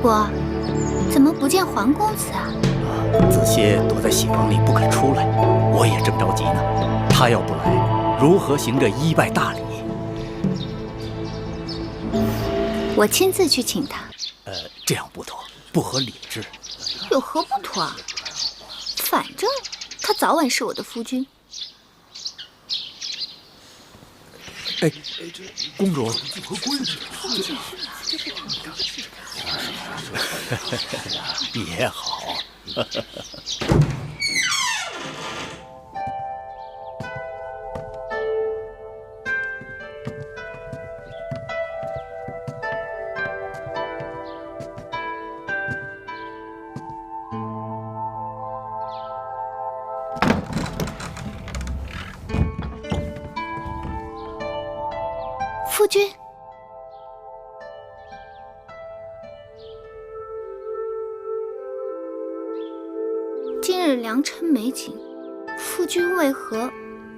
果怎么不见黄公子啊？子歇躲在喜房里不肯出来，我也正着急呢。他要不来，如何行这一拜大礼？我亲自去请他。这样不妥，不合理智。有何不妥啊？反正他早晚是我的夫君。哎，公主，也好。夫君，今日良辰美景，夫君为何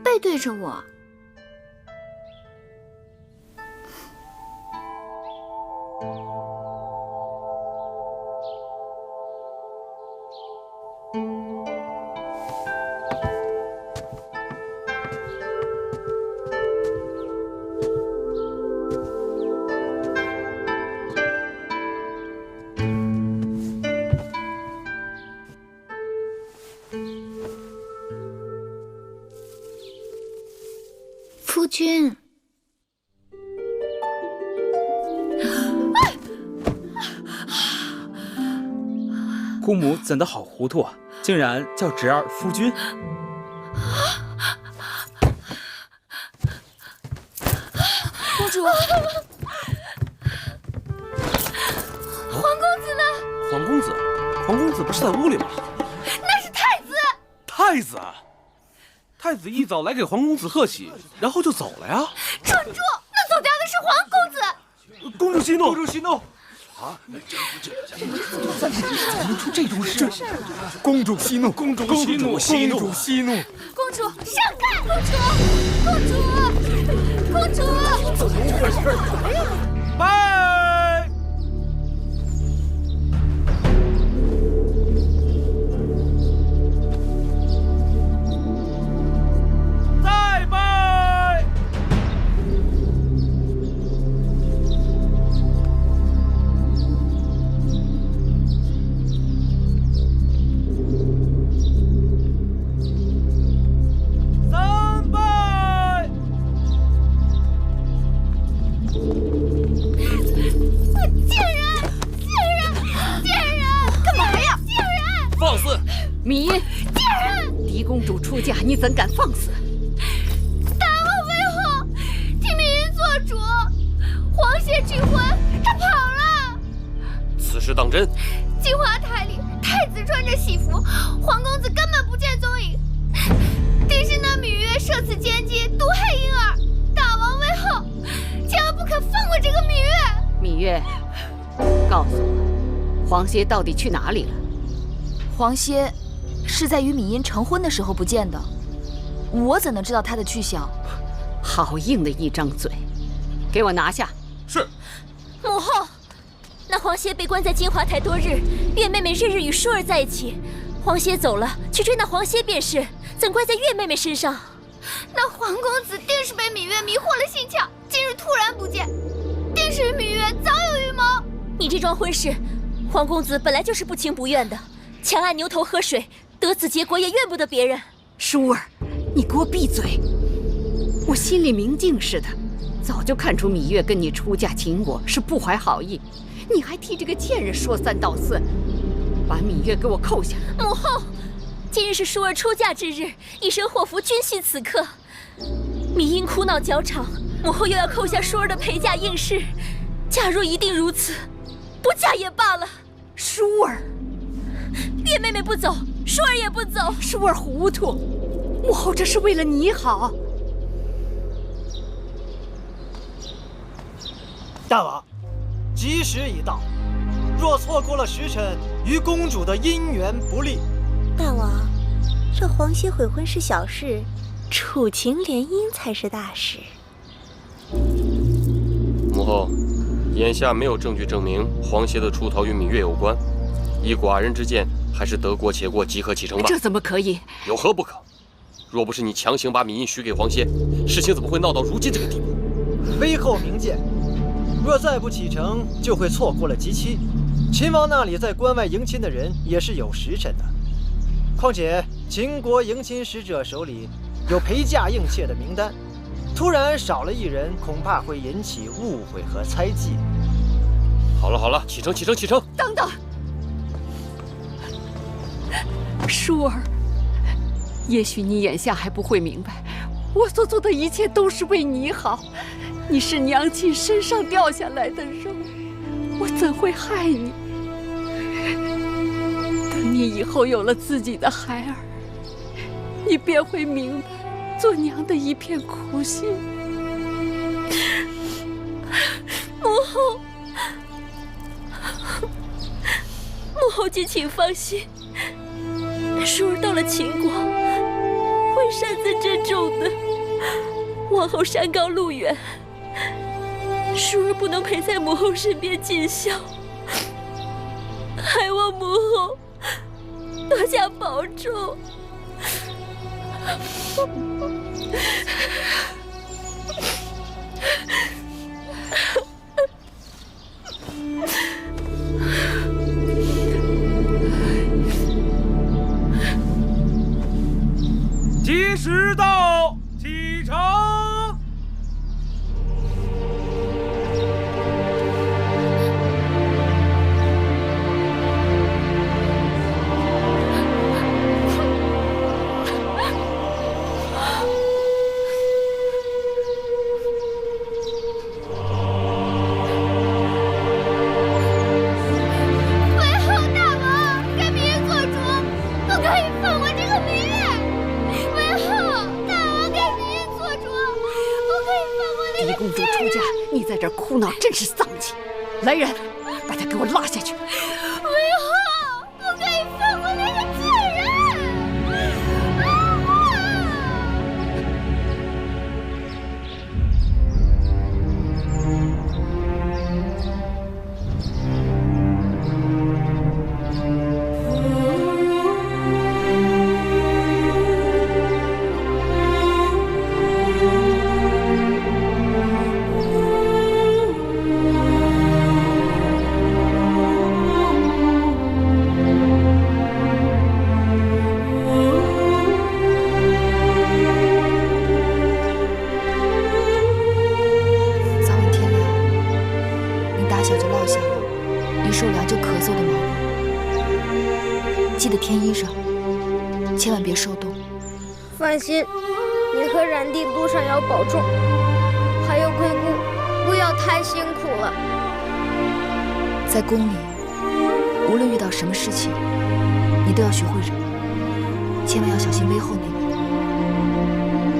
背对着我？夫君，姑母怎的好糊涂啊？竟然叫侄儿夫君！公主，皇公子呢？皇公子不是在屋里吗？那是太子。太子，太子一早来给皇公子贺喜，然后就走了呀。蠢猪，那走掉的是皇公子。公主息怒，公主息怒。啊！怎么出这种事？公主息怒，公主息怒，公主息怒。公主闪开！公主，怎么回事？拜！再拜！三拜！贱人！干嘛呀？贱人！放肆！芈茵，贱人！嫡公主出嫁，你怎敢放肆？大王为后，替芈茵做主。皇协拒婚，他跑了。此事当真？金华台里，太子穿着喜服，皇公子根本不见踪影。定是那芈月设此奸计，毒害婴儿。大王为后，千万不可放过这个芈月。芈月，告诉我，黄歇到底去哪里了？黄歇是在与芈茵成婚的时候不见的，我怎能知道他的去向？好硬的一张嘴，给我拿下！是。母后，那黄歇被关在金华台多日，月妹妹日日与舒儿在一起。黄歇走了，去追那黄歇便是，怎怪在月妹妹身上？那黄公子定是被芈月迷惑了心窍，今日突然不见，定是与芈月早有预谋。你这桩婚事，黄公子本来就是不情不愿的，强按牛头喝水，得子结果也怨不得别人。舒儿，你给我闭嘴！我心里明镜似的，早就看出芈月跟你出嫁秦国是不怀好意，你还替这个贱人说三道四，把芈月给我扣下！母后，今日是舒儿出嫁之日，一身祸福均系此刻。芈茵哭闹较场，母后又要扣下舒儿的陪嫁应试。假若一定如此，不嫁也罢了。舒儿，月妹妹不走，舒儿也不走。舒儿糊涂，母后这是为了你好。大王，吉时已到，若错过了时辰，与公主的姻缘不利。大王，这黄歇悔婚是小事，楚秦联姻才是大事。母后，眼下没有证据证明黄歇的出逃与芈月有关，依寡人之见，还是得过且过，即刻启程吧。这怎么可以？有何不可？若不是你强行把芈印许给黄歇，事情怎么会闹到如今这个地步？微后明鉴，若再不启程，就会错过了吉期。秦王那里在关外迎亲的人也是有时辰的，况且秦国迎亲使者手里有陪嫁应妾的名单，突然少了一人，恐怕会引起误会和猜忌。好了好了，启程启程启程！等等，舒儿，也许你眼下还不会明白，我所做的一切都是为你好。你是娘亲身上掉下来的肉，我怎会害你？等你以后有了自己的孩儿，你便会明白做娘的一片苦心。母后，母后姐请放心，舒儿到了秦国会擅自珍重的。往后山高路远，舒儿不能陪在母后身边尽孝，还望母后多加保重。吉时到，启程。狄公主出嫁，你在这儿哭闹，真是丧气！来人，把她给我拉下去！为何不可以放过那个贱人？记得添衣裳，千万别受冻。放心，你和冉帝路上要保重。还有贵姑，不要太辛苦了。在宫里，无论遇到什么事情，你都要学会忍，千万要小心微后那里。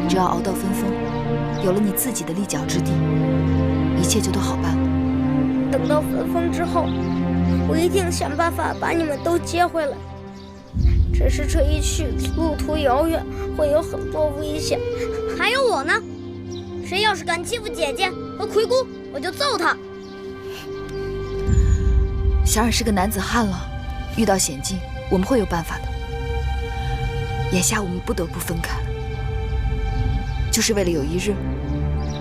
只要熬到分封，有了你自己的立脚之地，一切就都好办了。等到分封之后，我一定想办法把你们都接回来。只是这一去，路途遥远，会有很多危险。还有我呢，谁要是敢欺负姐姐和魁姑，我就揍他。小冉是个男子汉了，遇到险境，我们会有办法的。眼下我们不得不分开，就是为了有一日，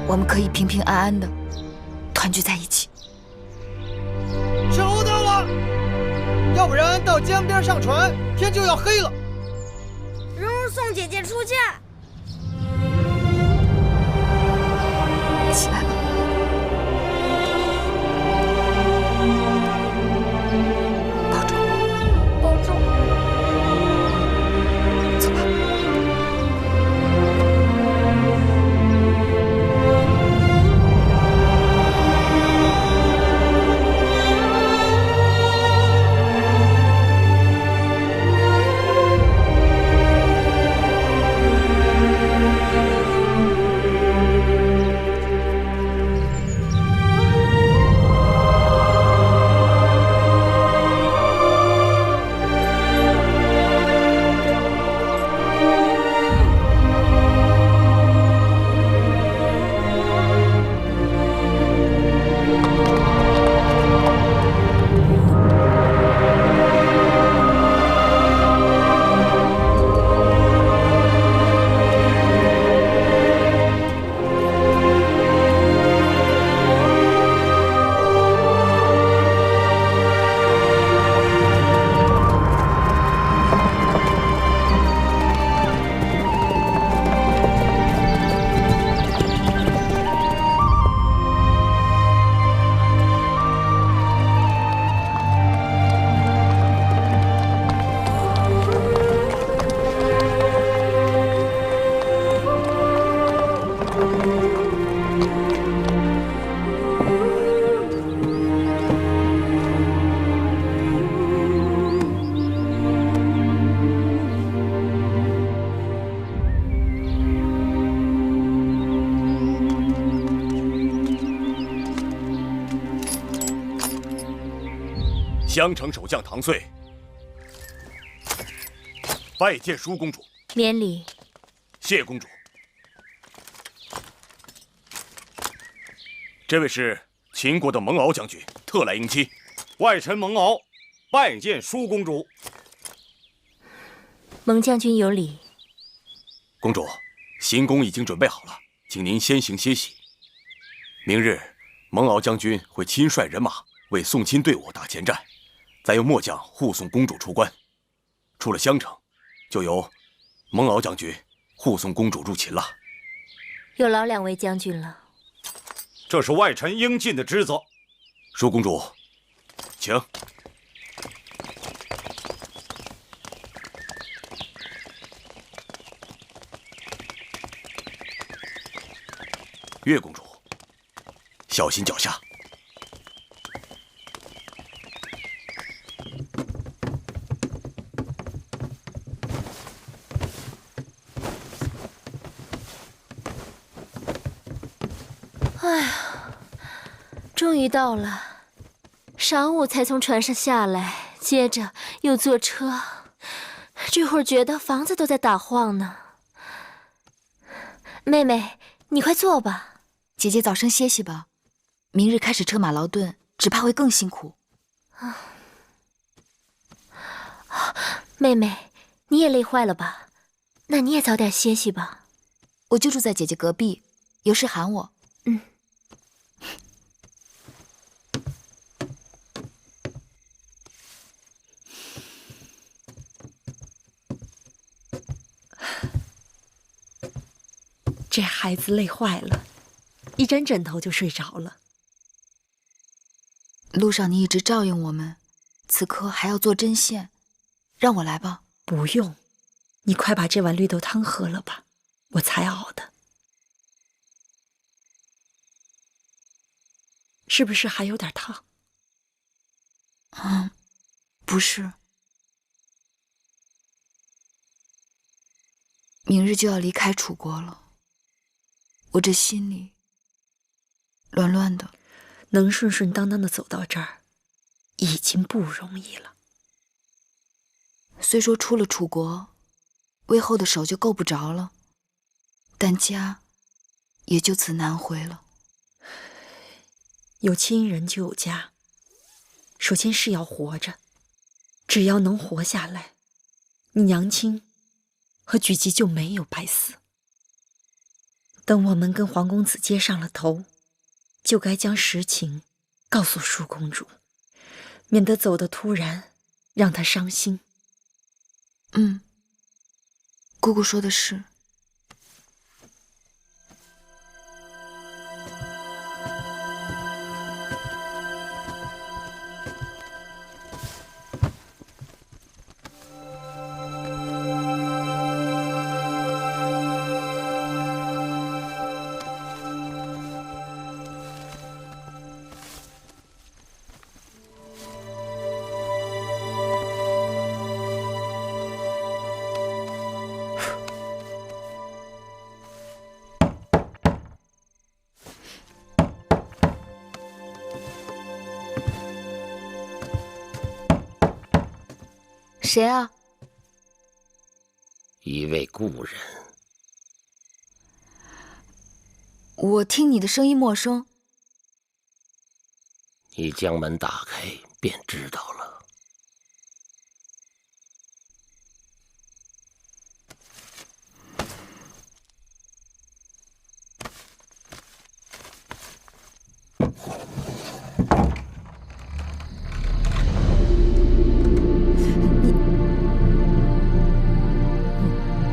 我们可以平平安安的团聚在一起。久等了，要不然到江边上船，天就要黑了。蓉蓉送姐姐出嫁，起来吧。保重，保重。走吧。襄城守将唐遂拜见舒公主。免礼。谢公主。这位是秦国的蒙敖将军，特来迎亲。外臣蒙敖拜见舒公主。蒙将军有礼。公主，行宫已经准备好了，请您先行歇息。明日，蒙敖将军会亲率人马为送亲队伍打前站，再由末将护送公主出关。出了襄城，就由蒙敖将军护送公主入秦了。有劳两位将军了。这是外臣应尽的职责。舒公主，请。岳公主，小心脚下。哎呀，终于到了。晌午才从船上下来，接着又坐车，这会儿觉得房子都在打晃呢。妹妹，你快坐吧。姐姐早生歇息吧，明日开始车马劳顿，只怕会更辛苦。妹妹，你也累坏了吧？那你也早点歇息吧。我就住在姐姐隔壁，有事喊我。嗯。这孩子累坏了，一沾枕头就睡着了。路上你一直照应我们，此刻还要做针线，让我来吧。不用，你快把这碗绿豆汤喝了吧，我才熬的。是不是还有点烫？不是。明日就要离开楚国了，我这心里乱乱的。能顺顺当当的走到这儿，已经不容易了。虽说出了楚国，魏后的手就够不着了，但家也就此难回了。有亲人就有家，首先是要活着，只要能活下来，你娘亲和举姬就没有白死。等我们跟黄公子接上了头，就该将实情告诉舒公主，免得走得突然，让她伤心。姑姑说的是。谁啊？一位故人。我听你的声音陌生。你将门打开，便知道了。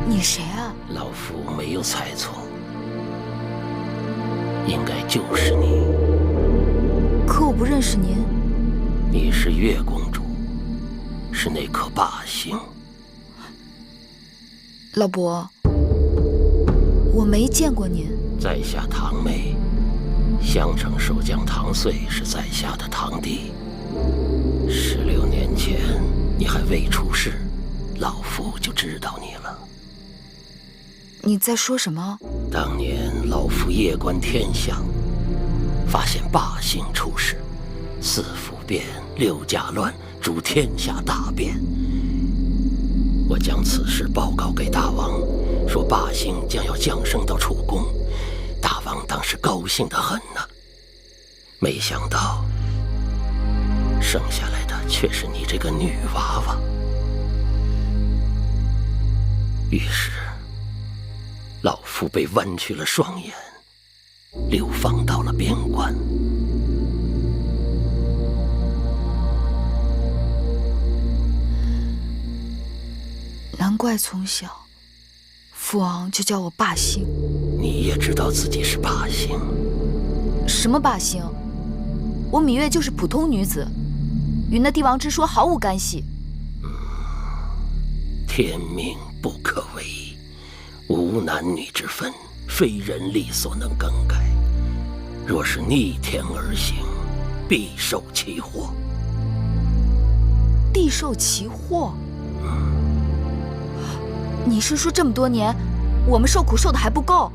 你谁啊？老夫没有猜错，应该就是你。可我不认识您。你是月公主，是那颗霸星。老伯，我没见过您。在下堂妹，襄城守将唐遂是在下的堂弟。16年前你还未出世，老夫就知道你了。你在说什么？当年老夫夜观天象，发现霸星出世，4府变，6甲乱，主天下大变。我将此事报告给大王，说霸星将要降生到楚宫。大王当时高兴得很呢，没想到生下来的却是你这个女娃娃。于是，老夫被剜去了双眼，流放到了边关。难怪从小父王就叫我霸星。你也知道自己是霸星？什么霸星？我芈月就是普通女子，与那帝王之说毫无干系。天命不可违，无男女之分，非人力所能更改。若是逆天而行，必受其祸。必受其祸？你是说这么多年，我们受苦受的还不够？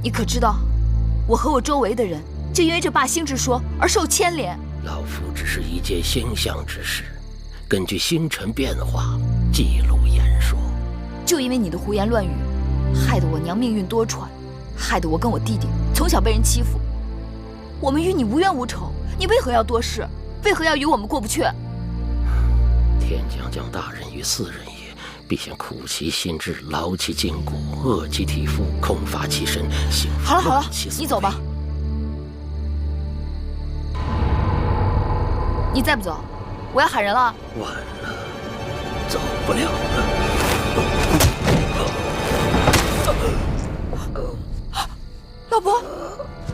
你可知道，我和我周围的人就因为这霸星之说而受牵连。老夫只是一介星象之士，根据星辰变化记录言说。就因为你的胡言乱语，害得我娘命运多舛，害得我跟我弟弟从小被人欺负。我们与你无冤无仇，你为何要多事？为何要与我们过不去？天将降大任于斯人也，必先苦其心志，劳其筋骨，饿其体肤，空乏其身，行好了，你走吧。你再不走，我要喊人了。晚了，走不了了。老伯，老伯。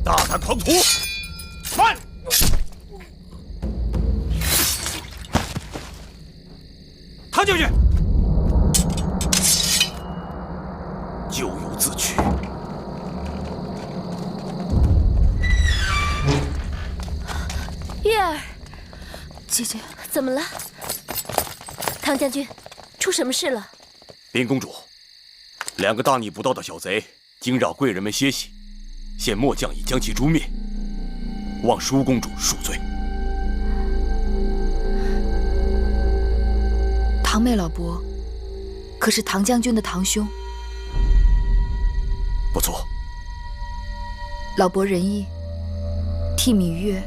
大胆狂徒！慢！踏进去！咎由自取。月儿，姐姐，怎么了？唐将军，出什么事了？林公主，两个大逆不道的小贼惊扰贵人们歇息。现末将已将其诛灭，望舒公主恕罪。堂妹老伯，可是唐将军的堂兄？不错。老伯仁义，替芈月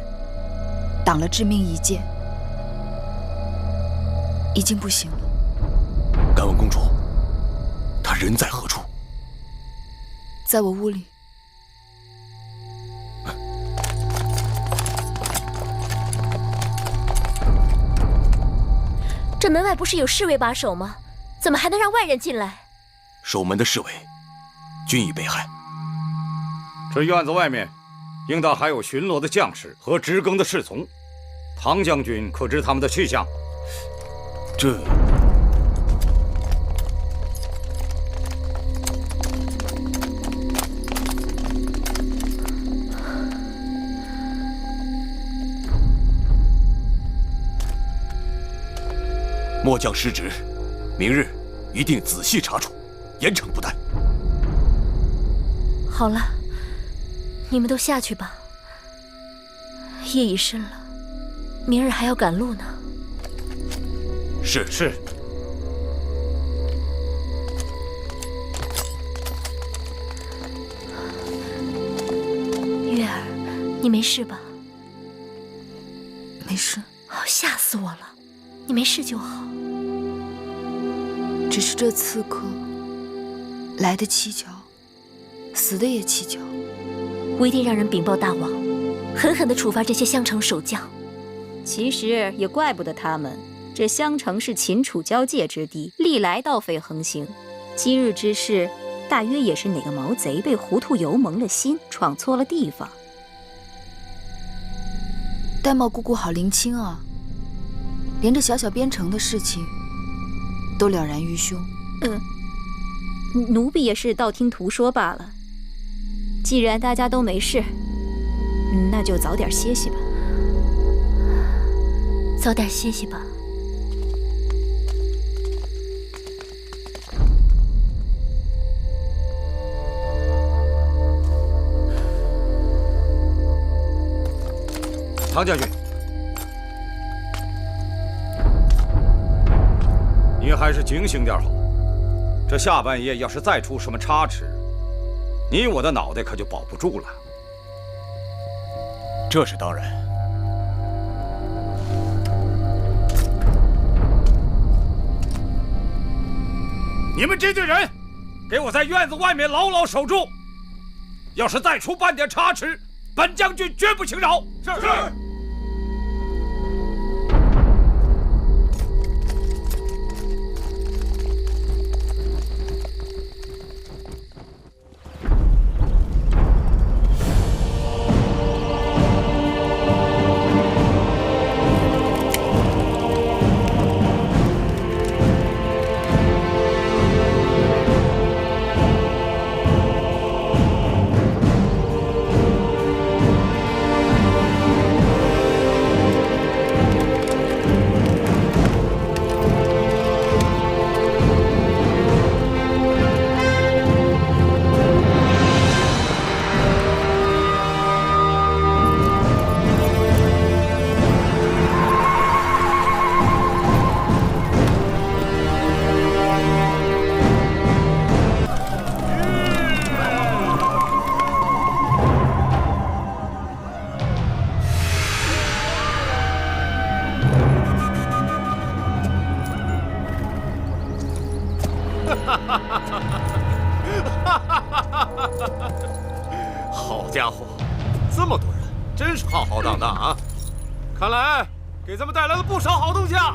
挡了致命一剑，已经不行了。敢问公主，他人在何处？在我屋里。这门外不是有侍卫把守吗？怎么还能让外人进来？守门的侍卫均已被害。这院子外面应当还有巡逻的将士和值更的侍从，唐将军可知他们的去向？这……末将失职，明日一定仔细查处，严惩不贷。好了，你们都下去吧。夜已深了，明日还要赶路呢。是。月儿，你没事吧？没事。吓死我了！你没事就好。只是这刺客来的蹊跷，死的也蹊跷。我一定让人禀报大王，狠狠地处罚这些襄城守将。其实也怪不得他们，这襄城是秦楚交界之地，历来盗匪横行。今日之事，大约也是哪个毛贼被糊涂油蒙了心，闯错了地方。玳瑁姑姑好灵清啊，连这小小边城的事情都了然于胸。奴婢也是道听途说罢了。既然大家都没事，那就早点歇息吧。早点歇息吧。唐将军，你还是警醒点好。这下半夜要是再出什么差池，你我的脑袋可就保不住了。这是当然。你们这队人，给我在院子外面牢牢守住。要是再出半点差池，本将军绝不轻饶。是。好家伙，这么多人，真是浩浩荡荡啊！看来给咱们带来了不少好东西啊！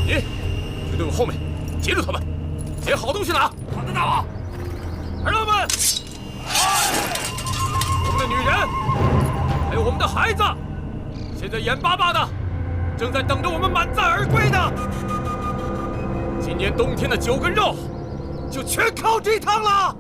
你去队伍后面，截住他们，捡好东西拿。好的，大王。儿郎们，我们的女人，还有我们的孩子，现在眼巴巴的，正在等着我们满载而归呢。今年冬天的酒跟肉，就全靠这趟了。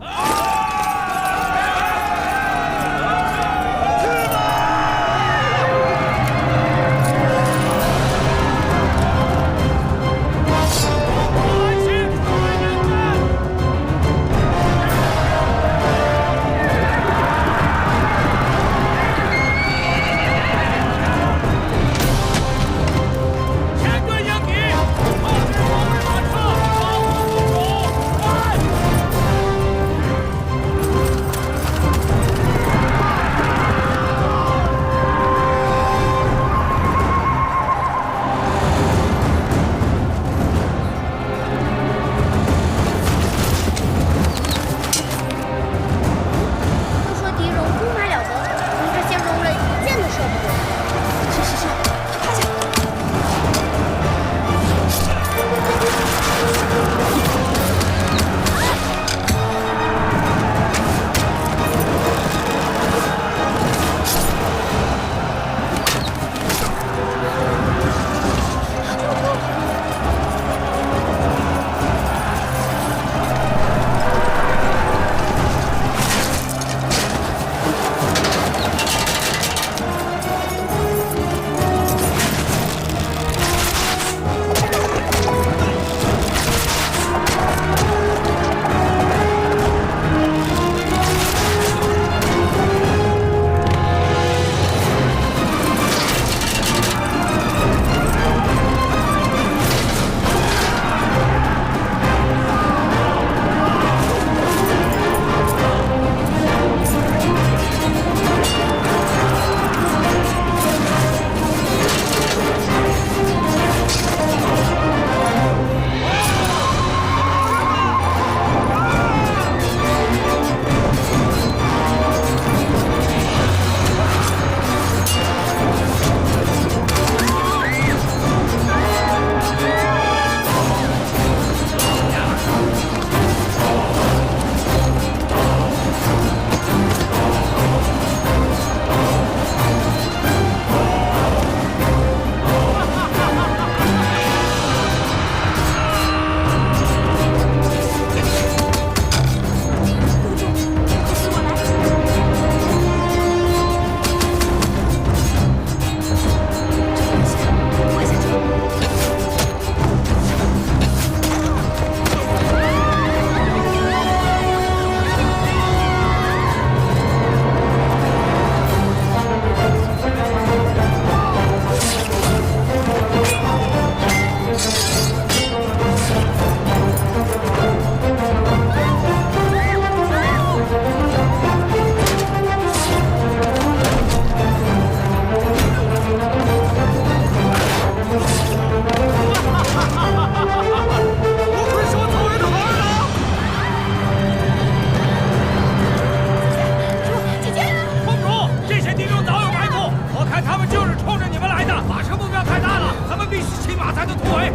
的突围。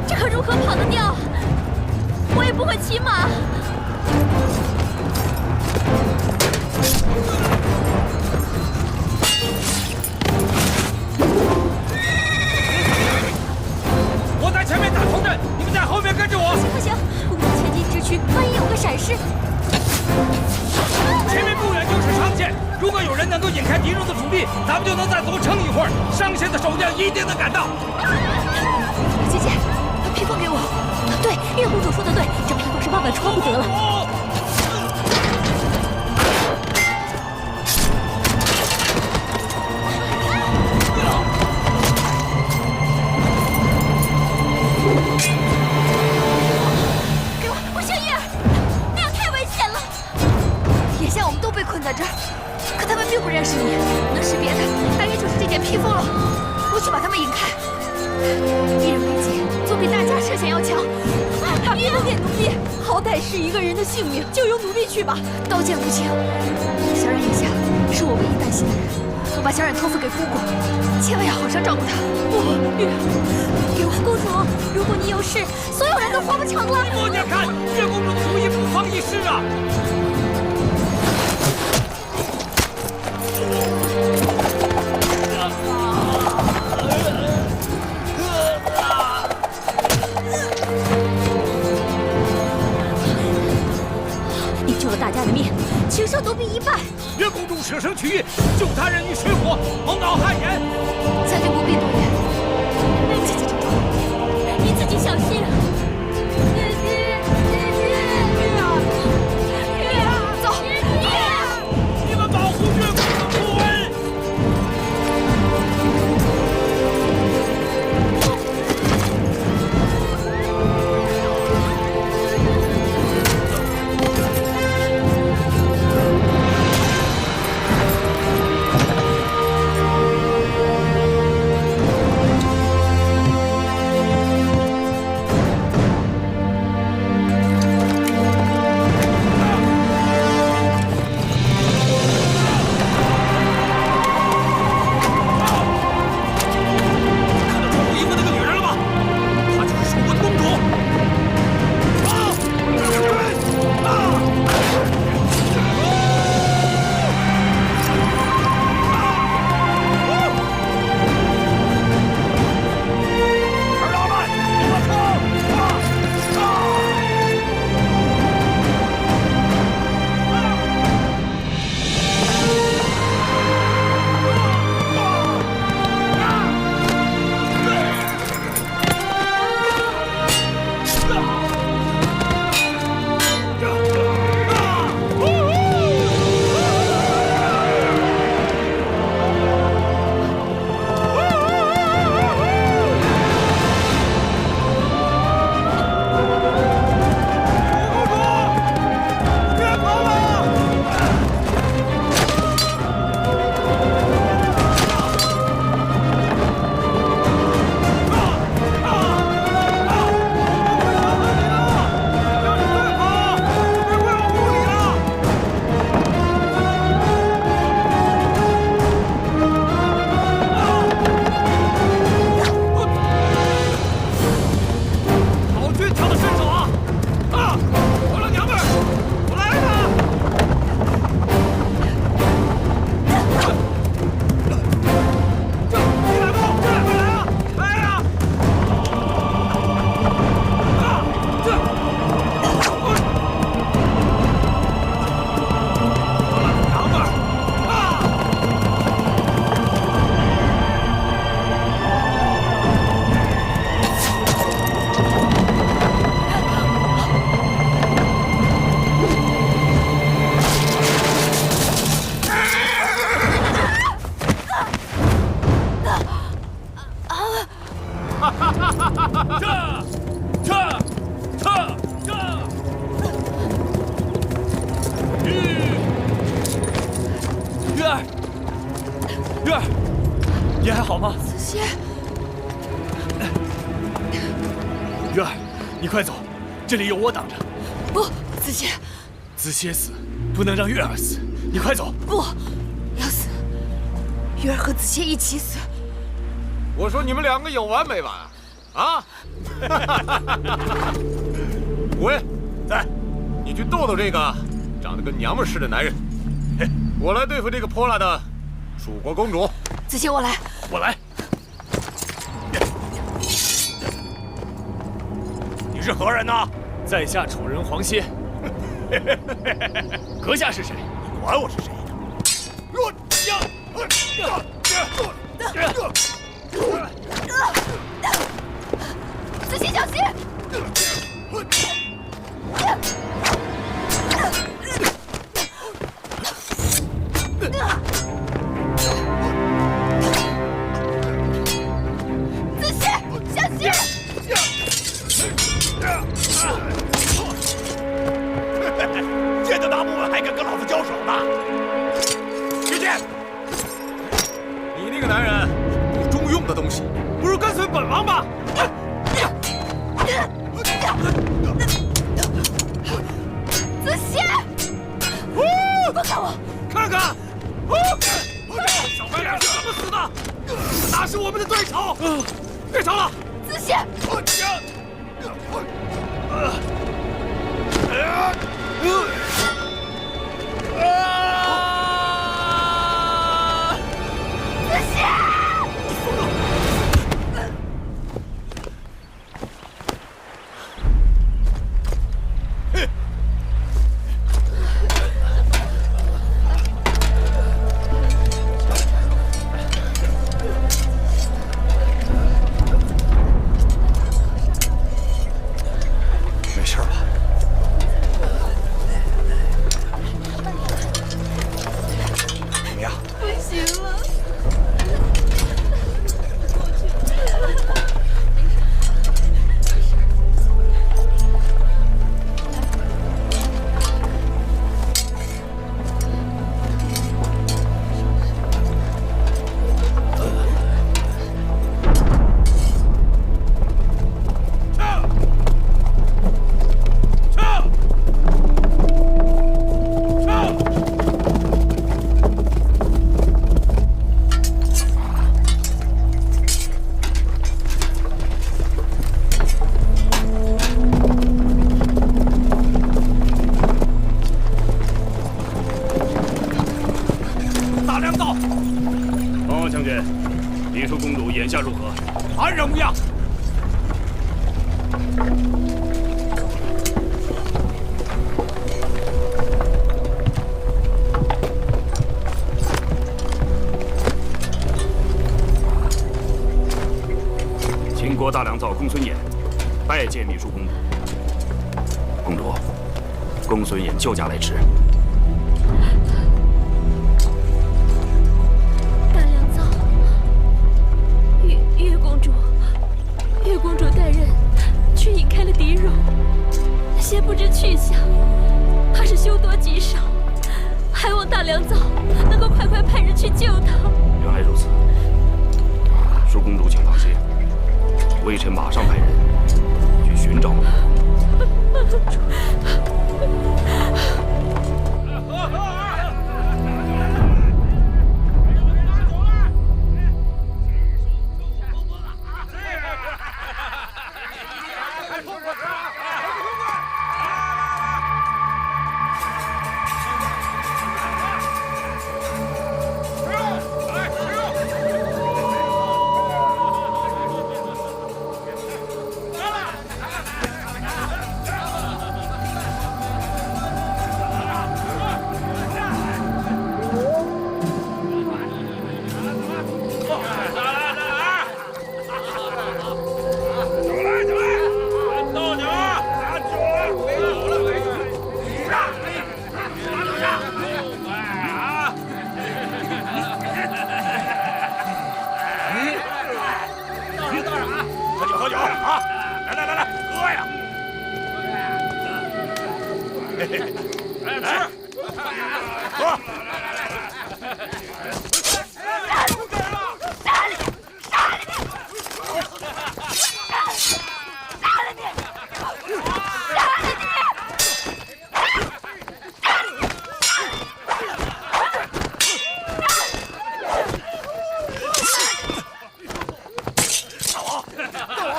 这可如何跑得掉？我也不会骑马。我在前面打头阵，你们在后面跟着我。不行，公主前进之区，万一有个闪失。前面不远就是上线，如果有人能够引开敌人的主力，咱们就能再多撑一会儿。上线的守将一定能赶到。姐姐，把披风给我。对，月公主说的对，这披风是万万穿不得了。给我，不行，月儿，那样太危险了。眼下我们都被困在这儿，可他们并不认识你，不能是别的，大约就是这件披风了。我去把他们引开。一人为己，总比大家涉险要强。他别动点奴婢，好歹是一个人的性命，就由奴婢去吧。刀剑无情，小冉眼下是我唯一担心的人。我把小冉托付给姑姑，千万要好生照顾她。不，月，给我公主，如果你有事，所有人都活不成了。默念看，月公主的主意不妨一试啊！你救了大家的命，请受奴婢一拜。月公主舍生取义，救他人于水火，蒙袄汗颜。将军不必多言，姐姐珍重，你自己小心。走，你们保护月公主突围。月儿，你还好吗？子歇，月儿，你快走，这里有我挡着。不，子歇，子歇死，不能让月儿死。你快走。不，要死，月儿和子歇一起死。我说你们两个有完没完？啊！古文在，你去逗逗这个长得跟娘们似的男人，我来对付这个泼辣的蜀国公主。子期，我来。我来。你是何人呢？在下丑人黄歇。阁下是谁？你管我是谁呢？子期小心！子期小心！见得大不稳还敢跟老子交手呢？去见！你那个男人不中用的东西，不如跟随本王吧！子期，放开我！看看，小白脸是怎么死的？哪是我们的对手？别吵了！子期。没事吧？怎么样？不行了。眼下如何？安然无恙。秦国大良造公孙衍拜见秘书公主。公主，公孙衍救驾来迟。 月公主带人却引开了敌戎，先不知去向，怕是凶多吉少，还望大良造能够快派人去救他。原来如此，恕公主请放心，微臣马上派人去寻找公主。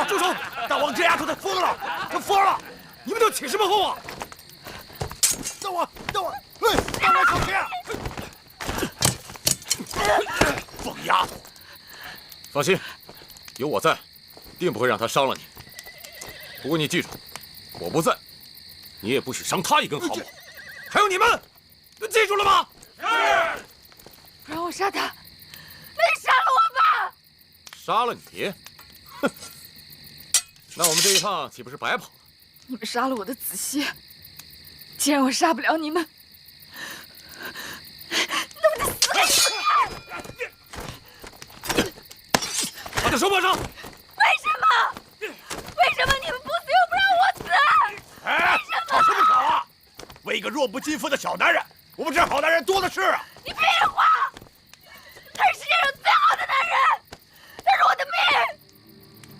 住手！又起什么哄啊？等会儿，让我手去！疯丫头！放心，有我在，定不会让他伤了你。不过你记住，我不在，你也不许伤他一根毫毛。还有你们，记住了吗？是。不让我杀他，那你杀了我吧！杀了你？哼！那我们这一趟岂不是白跑了？你们杀了我的子歇，既然我杀不了你们，那我就死给你们看！把他手绑上！为什么？为什么你们不死又不让我死？哎，吵什么吵啊！为一个弱不禁风的小男人，我们这好男人多的是啊！你废话！他是世界上最好的男人，他是我的命！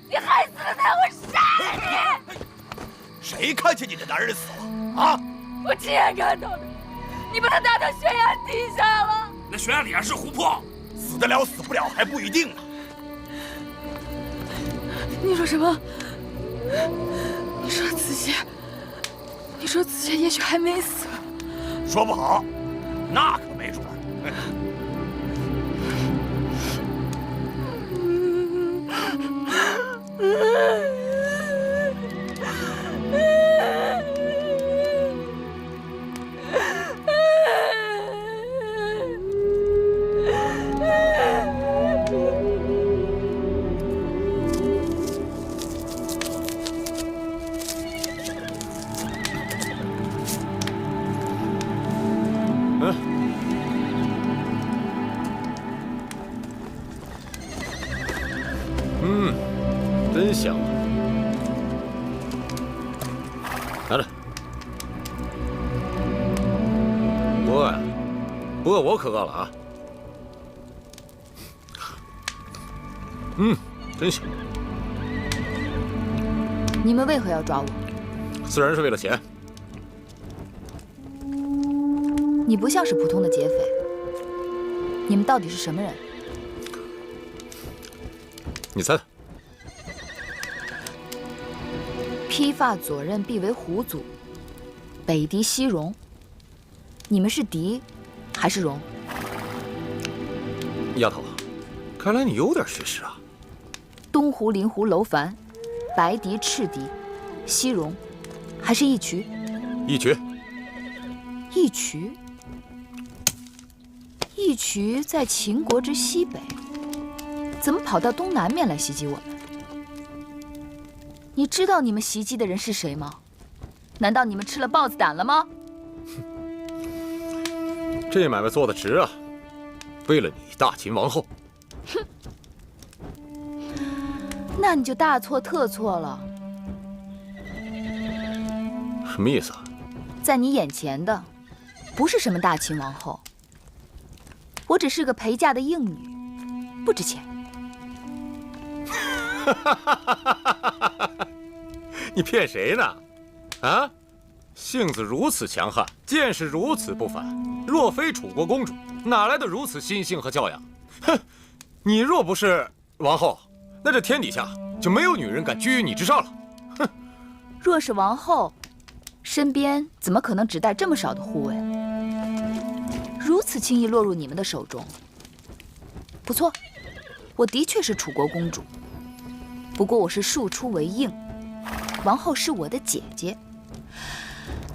你害死了他，我杀了你！谁看见你的男人死了啊？我亲眼看到的，你把他打到悬崖底下了。那悬崖底下是湖泊，死得了死不了还不一定呢。你说什么？你说子歇也许还没死。说不好，那可没准。真香啊！拿着。不饿呀？不饿我可饿了啊！真香。你们为何要抓我？自然是为了钱。你不像是普通的劫匪，你们到底是什么人？你猜猜。披发左衽，必为虎祖，北狄西戎。你们是狄，还是戎？丫头，看来你有点学识啊。东胡、临胡、楼烦，白狄、赤狄，西戎，还是义渠？义渠。义渠？义渠在秦国之西北，怎么跑到东南面来袭击我们？你知道你们袭击的人是谁吗？难道你们吃了豹子胆了吗？这买卖做得值啊！为了你大秦王后。哼，那你就大错特错了。什么意思啊？在你眼前的，不是什么大秦王后，我只是个陪嫁的应女，不值钱。你骗谁呢？啊，性子如此强悍，见识如此不凡，若非楚国公主，哪来的如此心性和教养？哼，你若不是王后，那这天底下就没有女人敢居于你之上了。哼，若是王后，身边怎么可能只带这么少的护卫？如此轻易落入你们的手中。不错，我的确是楚国公主，不过我是庶出为应。王后是我的姐姐，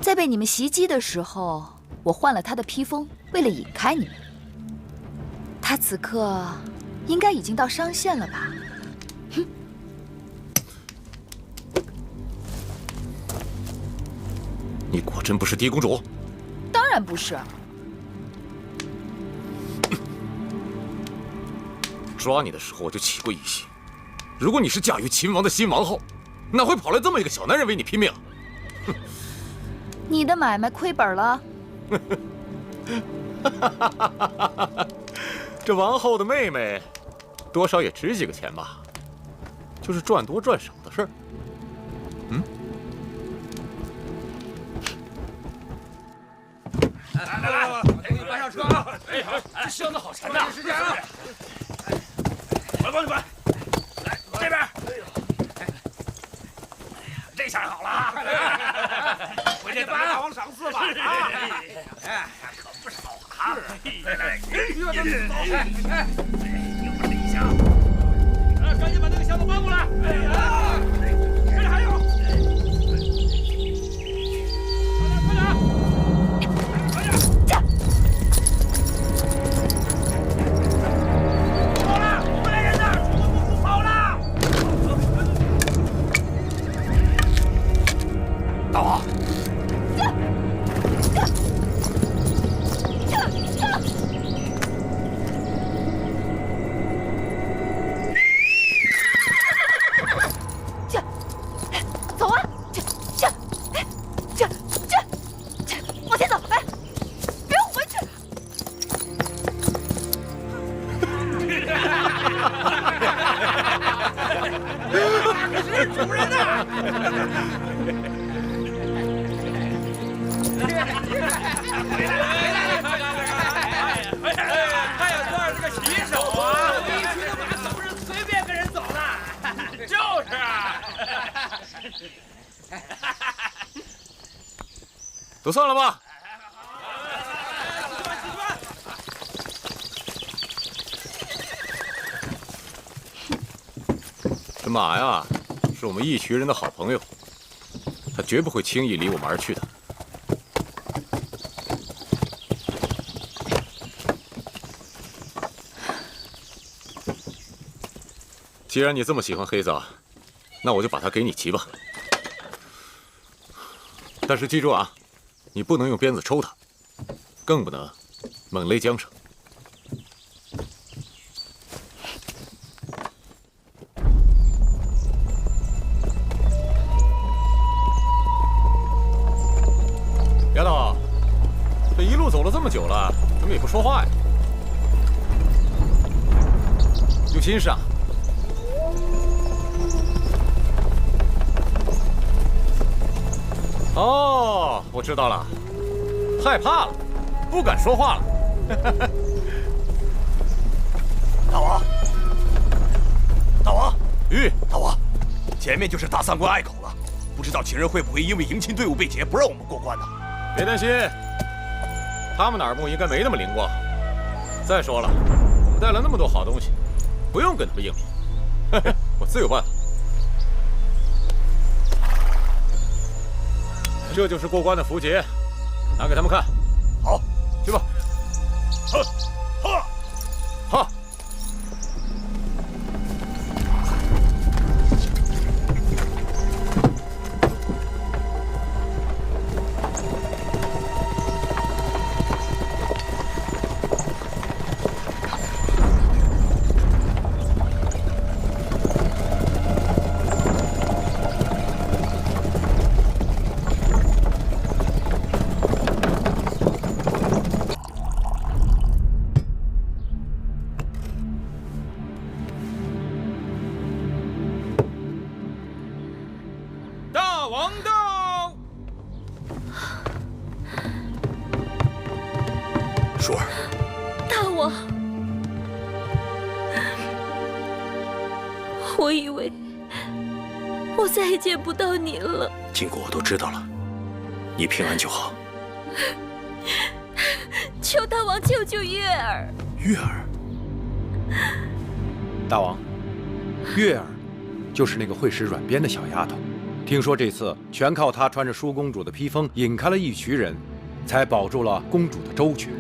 在被你们袭击的时候，我换了她的披风，为了引开你们。她此刻应该已经到商县了吧？哼！你果真不是狄公主？当然不是。抓你的时候我就起过疑心，如果你是嫁于秦王的新王后，哪会跑来这么一个小男人为你拼命？哼！你的买卖亏本了。这王后的妹妹，多少也值几个钱吧，就是赚多赚少的事儿。来，我给你搬上车啊！哎，这箱子好沉呐！时间啊！我来帮你搬。来，这边。哎呀，这下好了啊！回去等着大王赏赐吧！啊，哎，可不少啊！赶紧把那个箱子搬过来！这里还有，快点！跑了！我们来人呐！出公主跑了！大王，走啊！往前走！哎，别回去！是主人呐！他也算是个骑手啊！一骑就马总是随便跟人走的，就是啊。都算了吧。这马呀，是我们一群人的好朋友，他绝不会轻易离我们而去的。既然你这么喜欢黑子，那我就把它给你骑吧。但是记住啊，你不能用鞭子抽它，更不能猛勒缰绳。丫头，这一路走了这么久了，怎么也不说话呀？有心事啊？哦，我知道了，害怕了，不敢说话了。大王，大王，大王，前面就是大三关隘口了，不知道秦人会不会因为迎亲队伍被劫，不让我们过关呢？别担心，他们的耳目应该没那么灵光。再说了，我们带了那么多好东西，不用跟他们硬拼，我自有办法。这就是过关的符节，拿给他们看。好，去吧。哈。舒儿，大王，我以为我再也见不到您了。经过我都知道了，你平安就好。求大王救救月儿。月儿，大王，月儿就是那个会使软鞭的小丫头。听说这次全靠她穿着舒公主的披风引开了一群人，才保住了公主的周全。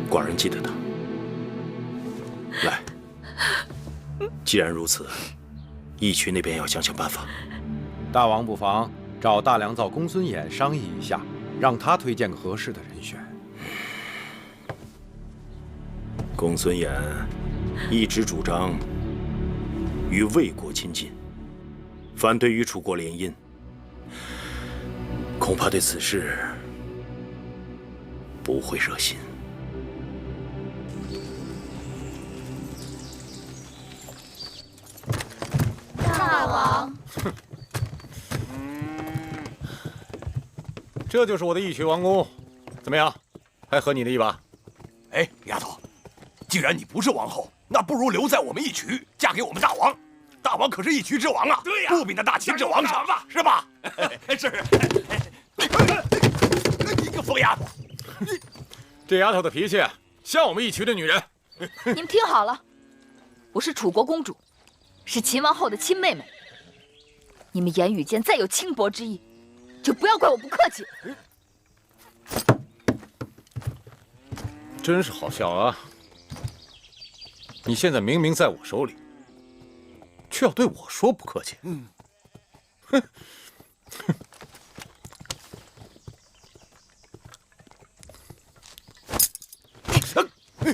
寡人记得她。来，既然如此，义渠那边要想想办法。大王不妨找大良造公孙衍商议一下，让他推荐个合适的人选。公孙衍一直主张与魏国亲近，反对与楚国联姻，恐怕对此事不会热心。大王，这就是我的义渠王宫，怎么样？还合你的意吧？哎，丫头，既然你不是王后，那不如留在我们义渠，嫁给我们大王。大王可是义渠之王啊，对呀，不比那大秦之王强啊，是吧？是。你个疯丫头！这丫头的脾气像我们义渠的女人。你们听好了，我是楚国公主，是秦王后的亲妹妹。你们言语间再有轻薄之意，就不要怪我不客气。真是好笑啊！你现在明明在我手里，却要对我说不客气。哼！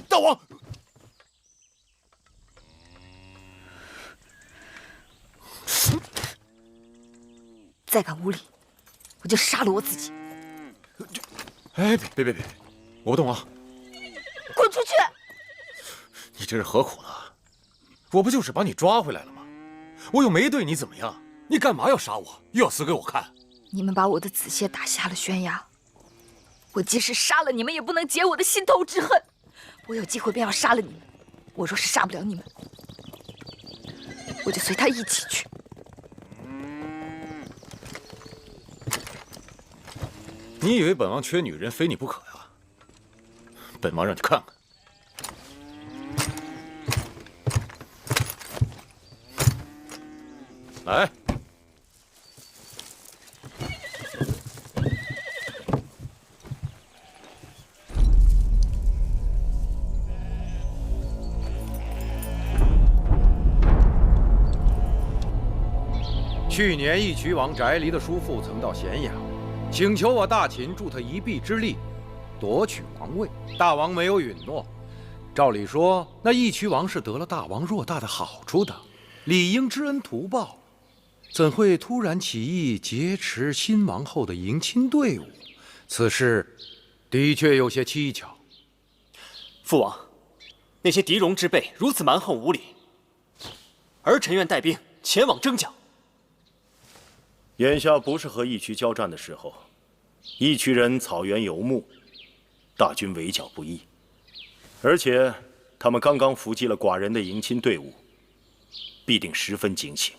大王，再敢无礼，我就杀了我自己！哎，别，我不动啊！滚出去！你这是何苦呢？我不就是把你抓回来了吗？我又没对你怎么样，你干嘛要杀我？又要死给我看？你们把我的子谢打下了悬崖，我即使杀了你们，也不能解我的心头之恨。我有机会便要杀了你们，我若是杀不了你们，我就随他一起去。你以为本王缺女人，非你不可呀？本王让你看看。来，去年义渠王翟离的叔父曾到咸阳，请求我大秦助他一臂之力，夺取王位。大王没有允诺。照理说，那义渠王是得了大王偌大的好处的，理应知恩图报，怎会突然起意劫持新王后的迎亲队伍？此事的确有些蹊跷。父王，那些狄戎之辈如此蛮横无理，儿臣愿带兵前往征剿。眼下不是和义渠交战的时候，义渠人草原游牧，大军围剿不易，而且他们刚刚伏击了寡人的迎亲队伍，必定十分惊醒。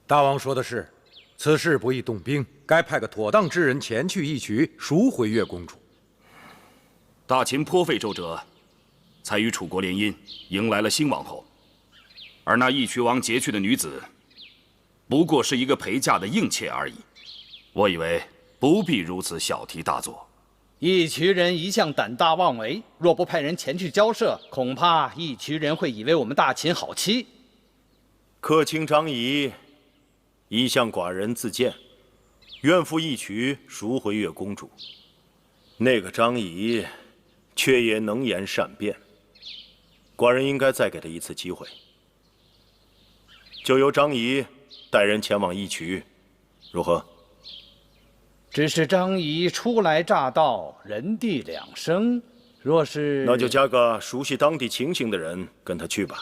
大王说的是，此事不宜动兵，该派个妥当之人前去义渠赎回月公主。大秦颇费周折，才与楚国联姻，迎来了新王后，而那义渠王劫去的女子，不过是一个陪嫁的应妾而已。我以为不必如此小题大做。义渠人一向胆大妄为，若不派人前去交涉，恐怕义渠人会以为我们大秦好欺。客卿张仪一向寡人自荐，愿赴义渠赎回月公主。那个张仪却也能言善辩，寡人应该再给他一次机会。就由张仪带人前往义渠，如何？只是张仪初来乍到，人地两生，若是……那就加个熟悉当地情形的人跟他去吧。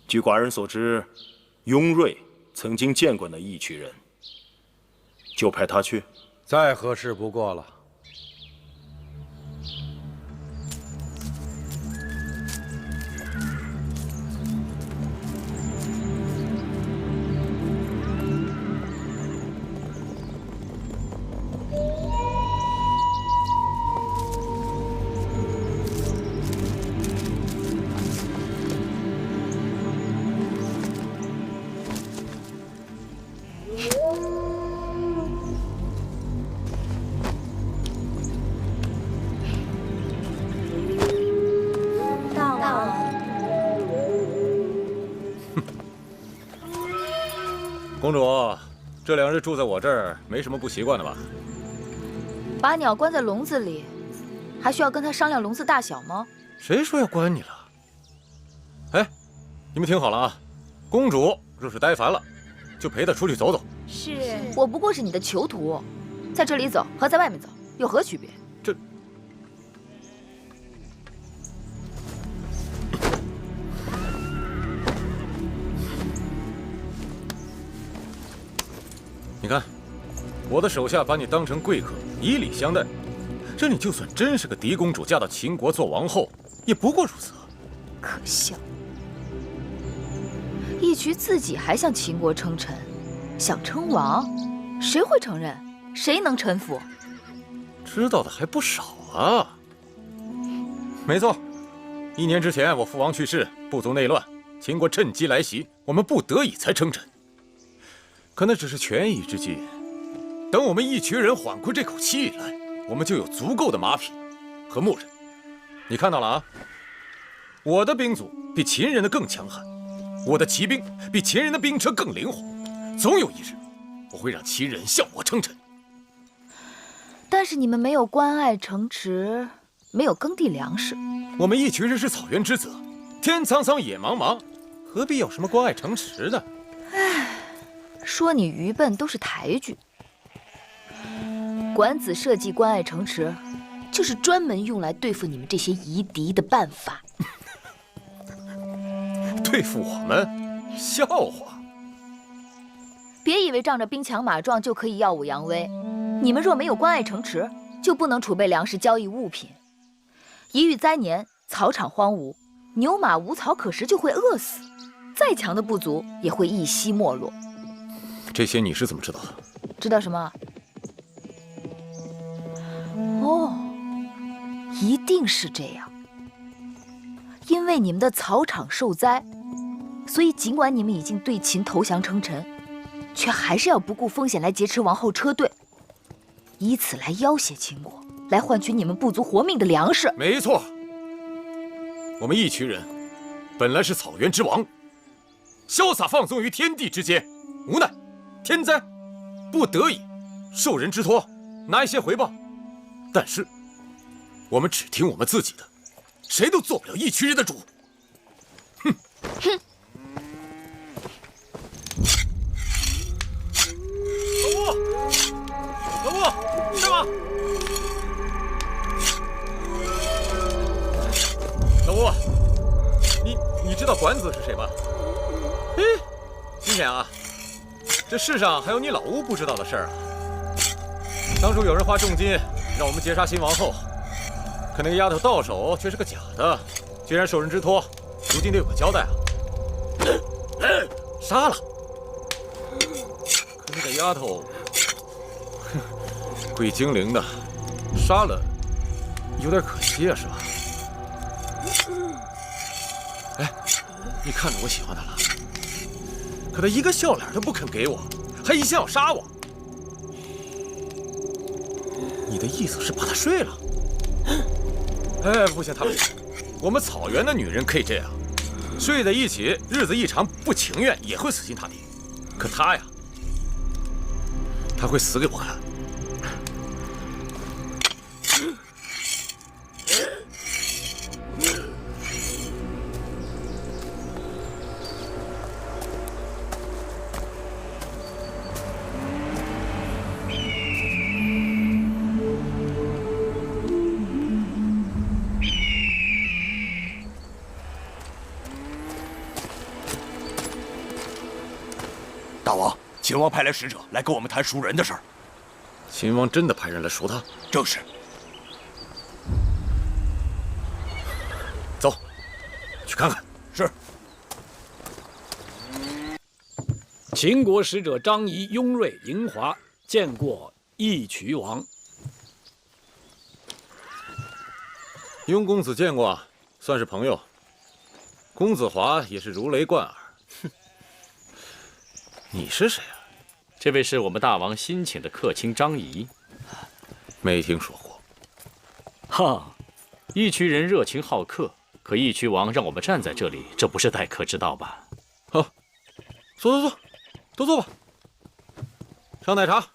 据寡人所知，雍瑞曾经见过那义渠人，就派他去，再合适不过了。公主，这2日住在我这儿，没什么不习惯的吧？把鸟关在笼子里，还需要跟他商量笼子大小吗？谁说要关你了？哎，你们听好了啊！公主若是呆烦了，就陪她出去走走。是，我不过是你的囚徒，在这里走和在外面走有何区别？你看，我的手下把你当成贵客，以礼相待，这你就算真是个狄公主嫁到秦国做王后，也不过如此。可笑！义渠自己还向秦国称臣，想称王，谁会承认？谁能臣服？知道的还不少啊。没错，1年之前我父王去世，部族内乱，秦国趁机来袭，我们不得已才称臣。可那只是权宜之计。等我们一群人缓过这口气来，我们就有足够的马匹和牧人。你看到了啊？我的兵卒比秦人的更强悍，我的骑兵比秦人的兵车更灵活。总有一日，我会让秦人向我称臣。但是你们没有关隘城池，没有耕地粮食。我们一群人是草原之子，天苍苍，野茫茫，何必有什么关隘城池呢？唉，说你愚笨都是抬举。管子设计关隘城池，就是专门用来对付你们这些夷狄的办法。对付我们？笑话！别以为仗着兵强马壮就可以耀武扬威。你们若没有关隘城池，就不能储备粮食交易物品。一遇灾年，草场荒芜，牛马无草可食，就会饿死。再强的部族也会一夕没落。这些你是怎么知道的？知道什么？哦，一定是这样。因为你们的草场受灾，所以尽管你们已经对秦投降称臣，却还是要不顾风险来劫持王后车队，以此来要挟秦国，来换取你们部族活命的粮食。没错，我们一群人本来是草原之王，潇洒放纵于天地之间，无奈天灾，不得已受人之托，拿一些回报。但是我们只听我们自己的，谁都做不了一群人的主。哼！老布，在吗？老布，你知道管子是谁吗？嘿，今天啊，这世上还有你老吴不知道的事儿啊。当初有人花重金让我们劫杀新王后，可那个丫头到手却是个假的，居然受人之托，如今得有个交代啊！杀了！可那个丫头，会精灵的，杀了有点可惜啊，是吧？哎，你看着我喜欢她了，可她一个笑脸都不肯给我，还一心要杀我。你的意思是把她睡了？哎，不行，他们，我们草原的女人可以这样，睡在一起，日子一长，不情愿也会死心塌地。可她呀，她会死给我看。大王，秦王派来使者来跟我们谈赎人的事儿。秦王真的派人来赎他？正是。走，去看看。是。秦国使者张仪、雍瑞、嬴华见过义渠王。雍公子见过，算是朋友。公子华也是如雷贯耳。你是谁啊？这位是我们大王新请的客卿张仪。没听说过。哈，义渠人热情好客，可义渠王让我们站在这里，这不是待客之道吧？好，坐，都坐吧。上奶茶。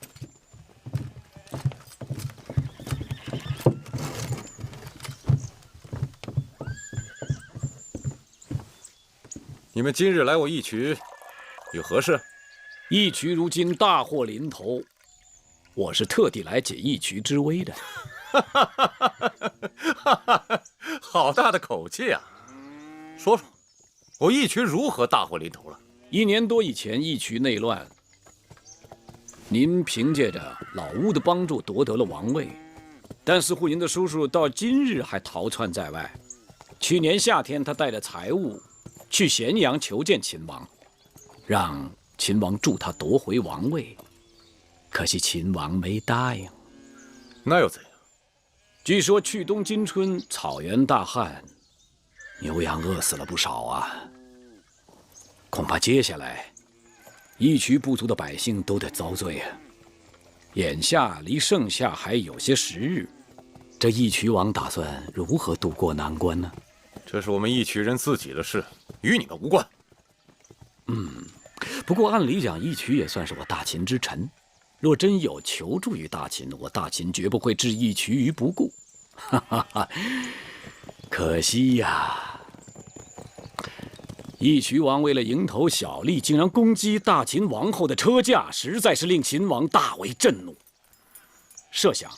你们今日来我义渠，有何事？义渠如今大祸临头，我是特地来解义渠之危的。好大的口气啊！说说，我义渠如何大祸临头了？1年多以前，义渠内乱，您凭借着老乌的帮助夺得了王位，但似乎您的叔叔到今日还逃窜在外。去年夏天，他带着财物去咸阳求见秦王，让秦王助他夺回王位。可惜秦王没答应。那又怎样？据说去冬今春草原大旱，牛羊饿死了不少啊。恐怕接下来，义渠部族的百姓都得遭罪啊。眼下离盛夏还有些时日，这义渠王打算如何渡过难关呢？这是我们义渠人自己的事，与你们无关。不过按理讲，义渠也算是我大秦之臣。若真有求助于大秦，我大秦绝不会置义渠于不顾。哈哈哈，可惜呀，义渠王为了蝇头小利，竟然攻击大秦王后的车驾，实在是令秦王大为震怒。设想，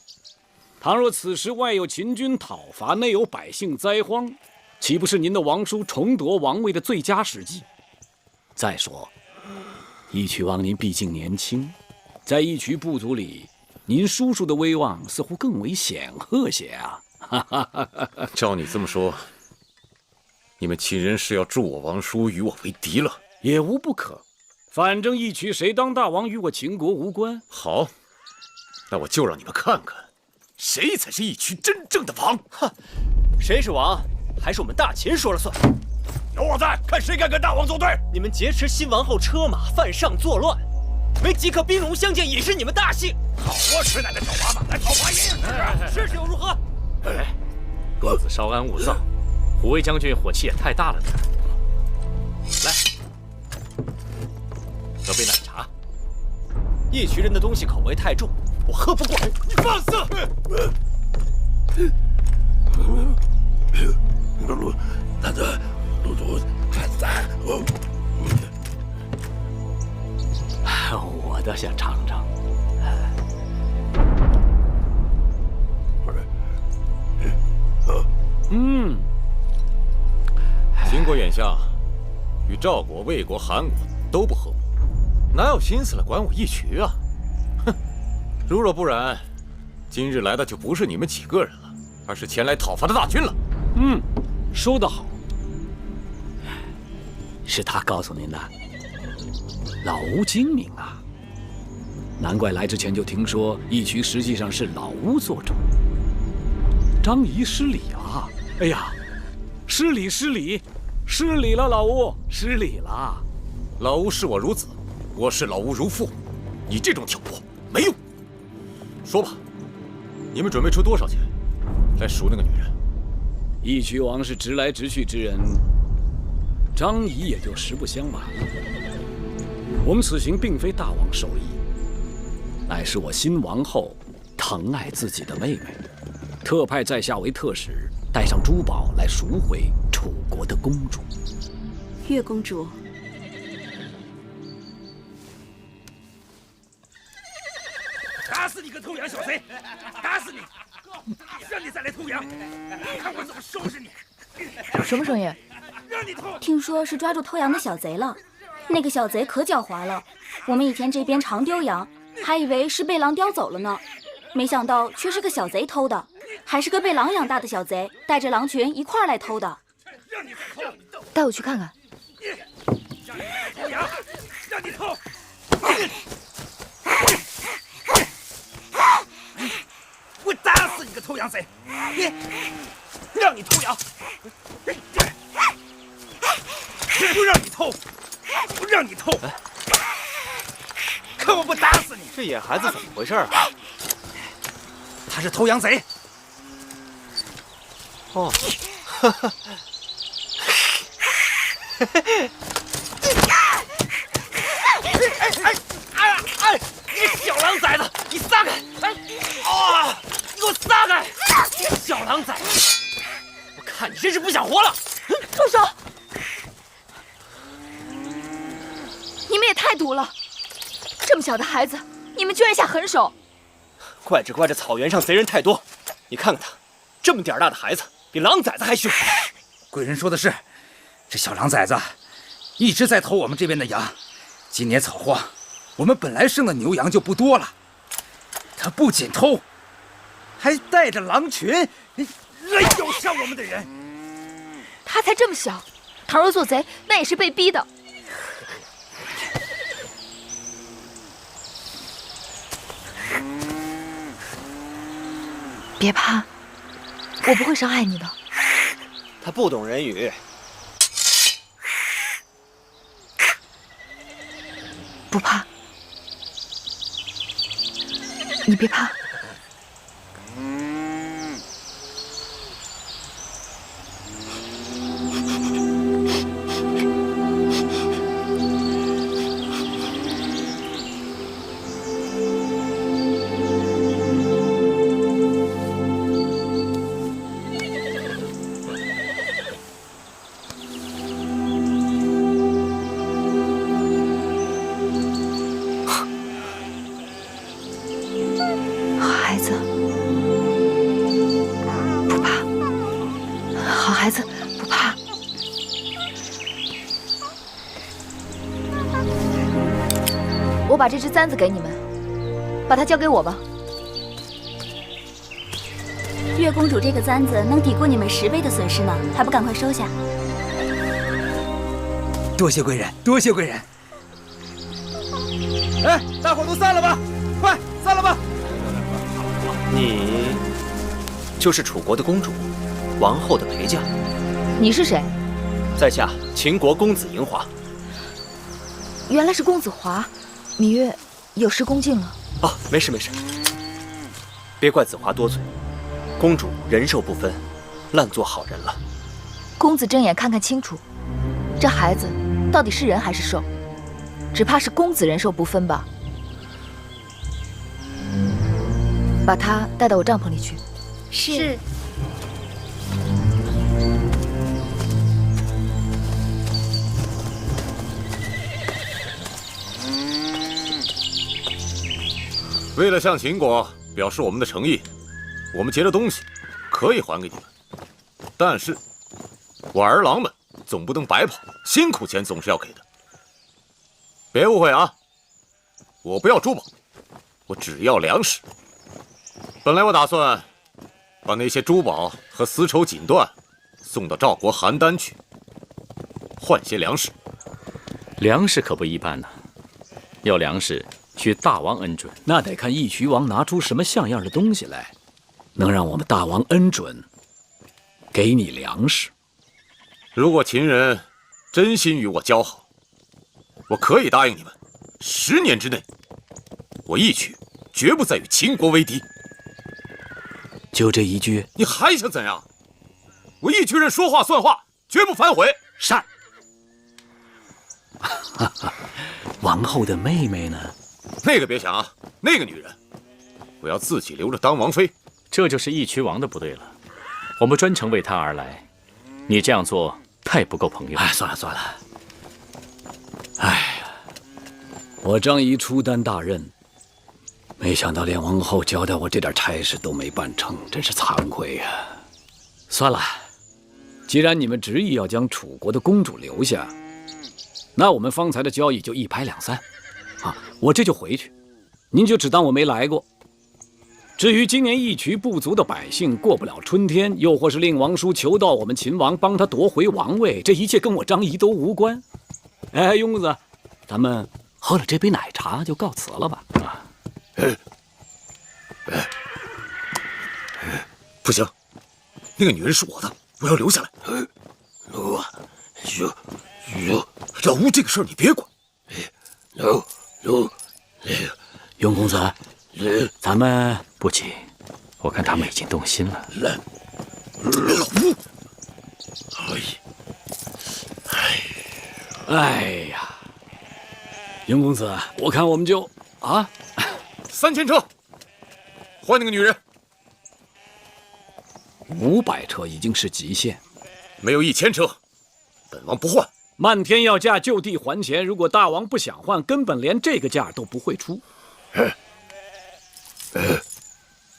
倘若此时外有秦军讨伐，内有百姓灾荒，岂不是您的王叔重夺王位的最佳时机？再说，义渠王您毕竟年轻。在义渠部族里，您叔叔的威望似乎更为显赫些啊！照你这么说，你们秦人是要助我王叔与我为敌了？也无不可，反正义渠谁当大王与我秦国无关。好，那我就让你们看看，谁才是义渠真正的王！哼，谁是王，还是我们大秦说了算。有我在，看谁敢跟大王作对！你们劫持新王后车马，犯上作乱。没即刻兵戎相见，也是你们大幸。好我吃奶的小娃娃，来讨伐爷爷试试又如何？公子稍安勿躁，虎威将军火气也太大了点。来，喝杯奶茶。义渠人的东西口味太重，我喝不过。你放肆！我倒想尝尝。秦国眼下与赵国、魏国、韩国都不和睦，哪有心思来管我义渠啊？哼！如若不然，今日来的就不是你们几个人了，而是前来讨伐的大军了。说得好。是他告诉您的？老吴精明啊，难怪来之前就听说义渠实际上是老吴做主。张仪失礼了，哎呀，失礼了，老吴，失礼了。老吴视我如子，我视老吴如父，你这种挑拨没用。说吧，你们准备出多少钱来赎那个女人？义渠王是直来直去之人，张仪也就实不相瞒了。我们此行并非大王授意，乃是我新王后疼爱自己的妹妹，特派在下为特使，带上珠宝来赎回楚国的公主。月公主，打死你个偷羊小贼！打死你！让你再来偷羊，看我怎么收拾你！什么声音？让你偷！听说是抓住偷羊的小贼了。那个小贼可狡猾了，我们以前这边常丢羊，还以为是被狼叼走了呢，没想到却是个小贼偷的，还是个被狼养大的小贼，带着狼群一块儿来偷的。让你偷！带我去看看。让你来偷羊，让你偷！我打死你个偷羊贼！让你偷羊！不让你偷！不让你偷！看我不打死你！这野孩子怎么回事啊？他是偷羊贼。哦，哈哈。哎！你小狼崽子，你撒开！哎！啊！你给我撒开！小狼崽子，我看你真是不想活了！住手！你们也太毒了！这么小的孩子，你们居然下狠手！怪这草原上贼人太多，你看看他，这么点大的孩子，比狼崽子还凶。贵人说的是，这小狼崽子一直在偷我们这边的羊。今年草荒，我们本来生的牛羊就不多了，他不仅偷，还带着狼群来咬杀我们的人。他才这么小，倘若做贼，那也是被逼的。别怕，我不会伤害你的。他不懂人语。不怕，你别怕。我把这只簪子给你们，把它交给我吧。月公主这个簪子能抵过你们10倍的损失呢，还不赶快收下？多谢贵人，多谢贵人。哎，大伙都散了吧，快散了吧。你就是楚国的公主，王后的陪嫁。你是谁？在下秦国公子嬴华。原来是公子华。芈月有失恭敬了。哦，没事没事，别怪子华多嘴。公主人兽不分，烂做好人了。公子睁眼看看清楚，这孩子到底是人还是兽？只怕是公子人兽不分吧。把他带到我帐篷里去。是。为了向秦国表示我们的诚意，我们劫的东西可以还给你们，但是我儿郎们总不能白跑，辛苦钱总是要给的。别误会啊，我不要珠宝，我只要粮食。本来我打算把那些珠宝和丝绸锦缎送到赵国邯郸去，换些粮食。粮食可不一般呢，要粮食需大王恩准，那得看义渠王拿出什么像样的东西来，能让我们大王恩准给你粮食。如果秦人真心与我交好，我可以答应你们，10年之内，我义渠绝不再与秦国为敌。就这一句？你还想怎样？我义渠人说话算话，绝不反悔。善。王后的妹妹呢？那个别想啊，那个女人，我要自己留着当王妃。这就是义渠王的不对了，我们专程为她而来，你这样做太不够朋友。哎，算了算了。哎呀，我张仪初担大任，没想到连王后交代我这点差事都没办成，真是惭愧呀。算了，既然你们执意要将楚国的公主留下，那我们方才的交易就一拍两散。啊，我这就回去，您就只当我没来过。至于今年义渠部族的百姓过不了春天，又或是令王叔求到我们秦王帮他夺回王位，这一切跟我张仪都无关。哎，庸公子，咱们喝了这杯奶茶就告辞了吧？啊，不行，那个女人是我的，我要留下来。老吴这个事儿你别管。庸公子，咱们不急，我看他们已经动心了。老吴，哎呀，庸公子，我看我们就啊，3000车，换那个女人。500车已经是极限，没有1000车，本王不换。漫天要价，就地还钱。如果大王不想换，根本连这个价都不会出。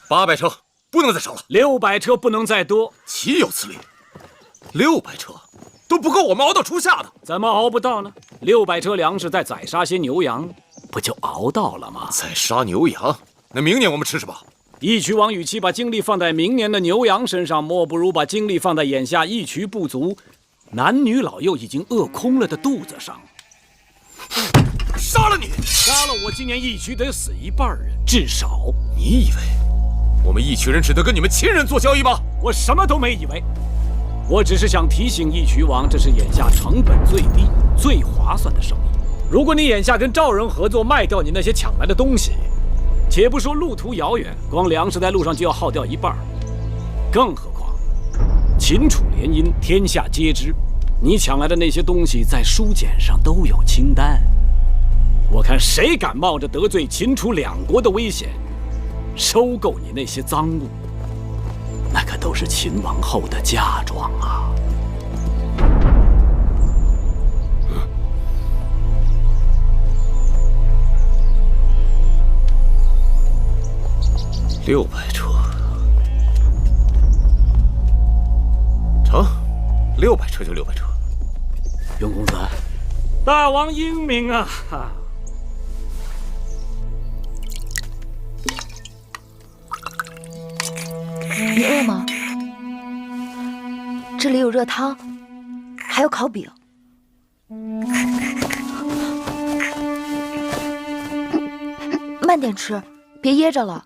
800车不能再少了，600车不能再多。岂有此理！600车都不够我们熬到初夏的。怎么熬不到呢？600车粮食再宰杀些牛羊，不就熬到了吗？宰杀牛羊，那明年我们吃什么？义渠王与其把精力放在明年的牛羊身上，莫不如把精力放在眼下义渠部族男女老幼已经饿空了的肚子上。杀了你！杀了我，今年义渠得死1半人，至少。你以为我们义渠人只能跟你们亲人做交易吗？我什么都没以为，我只是想提醒义渠王，这是眼下成本最低、最划算的生意。如果你眼下跟赵人合作，卖掉你那些抢来的东西，且不说路途遥远，光粮食在路上就要耗掉一半，更何况秦楚联姻，天下皆知，你抢来的那些东西在书简上都有清单。我看谁敢冒着得罪秦楚两国的危险，收购你那些赃物，那可都是秦王后的嫁妆啊！600车，成，600车就600车。永公子，大王英明啊！你饿吗？这里有热汤，还有烤饼。慢点吃，别噎着了。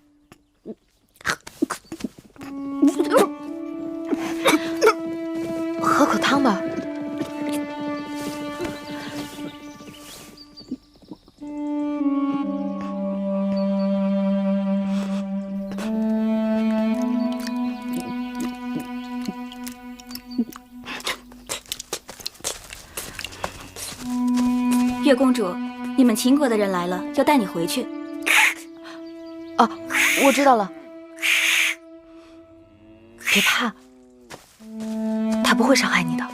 喝口汤吧。月公主，你们秦国的人来了，要带你回去。啊，我知道了。别怕，他不会伤害你的。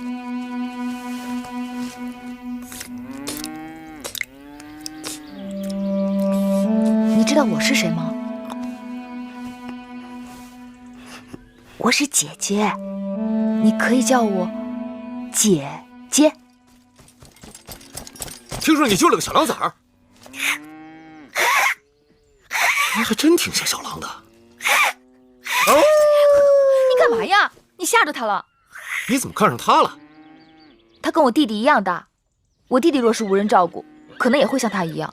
你知道我是谁吗？我是姐姐，你可以叫我姐姐。听说你救了个小狼崽儿，你还真挺像小狼的。你干嘛呀？你吓着他了。你怎么看上他了？他跟我弟弟一样大，我弟弟若是无人照顾，可能也会像他一样。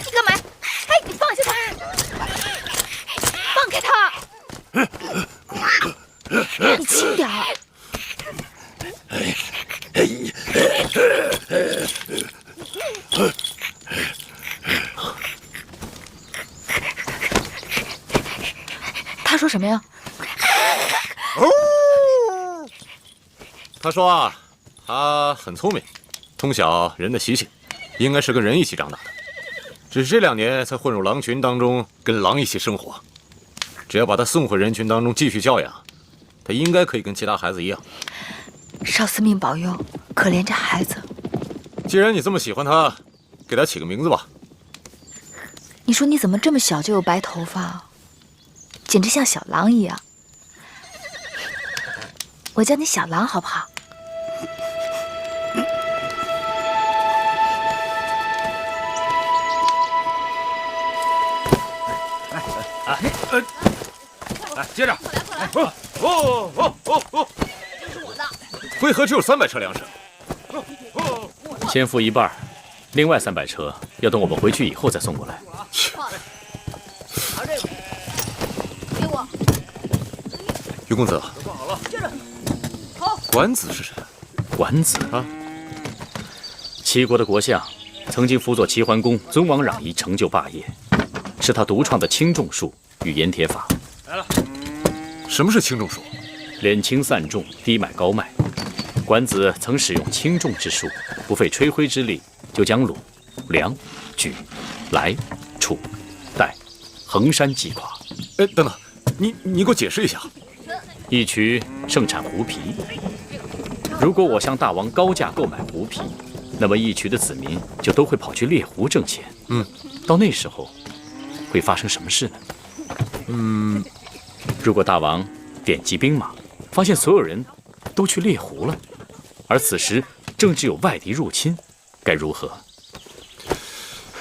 你干嘛？哎，你放下他！放开他！你轻点儿。他说什么呀？他说啊，他很聪明，通晓人的习性，应该是跟人一起长大的，只是这2年才混入狼群当中，跟狼一起生活。只要把他送回人群当中继续教养，他应该可以跟其他孩子一样。少司命保佑，可怜这孩子。既然你这么喜欢他，给他起个名字吧。你说你怎么这么小就有白头发，简直像小狼一样。我叫你小狼好不好？来，接着。为何只有300车粮食？先付一半，另外300车要等我们回去以后再送过来。给我。于公子，管子是谁？管子啊，齐国的国相，曾经辅佐齐桓公尊王攘夷，成就霸业，是他独创的轻重术与盐铁法。来了。什么是轻重术？敛轻散重，低买高卖。管子曾使用轻重之术，不费吹灰之力，就将鲁、梁、莒、来、楚、代、衡山击垮。哎，等等，你给我解释一下。义渠盛产狐皮，如果我向大王高价购买狐皮，那么义渠的子民就都会跑去猎狐挣钱。到那时候会发生什么事呢？如果大王点击兵马，发现所有人都去猎狐了，而此时正值有外敌入侵，该如何？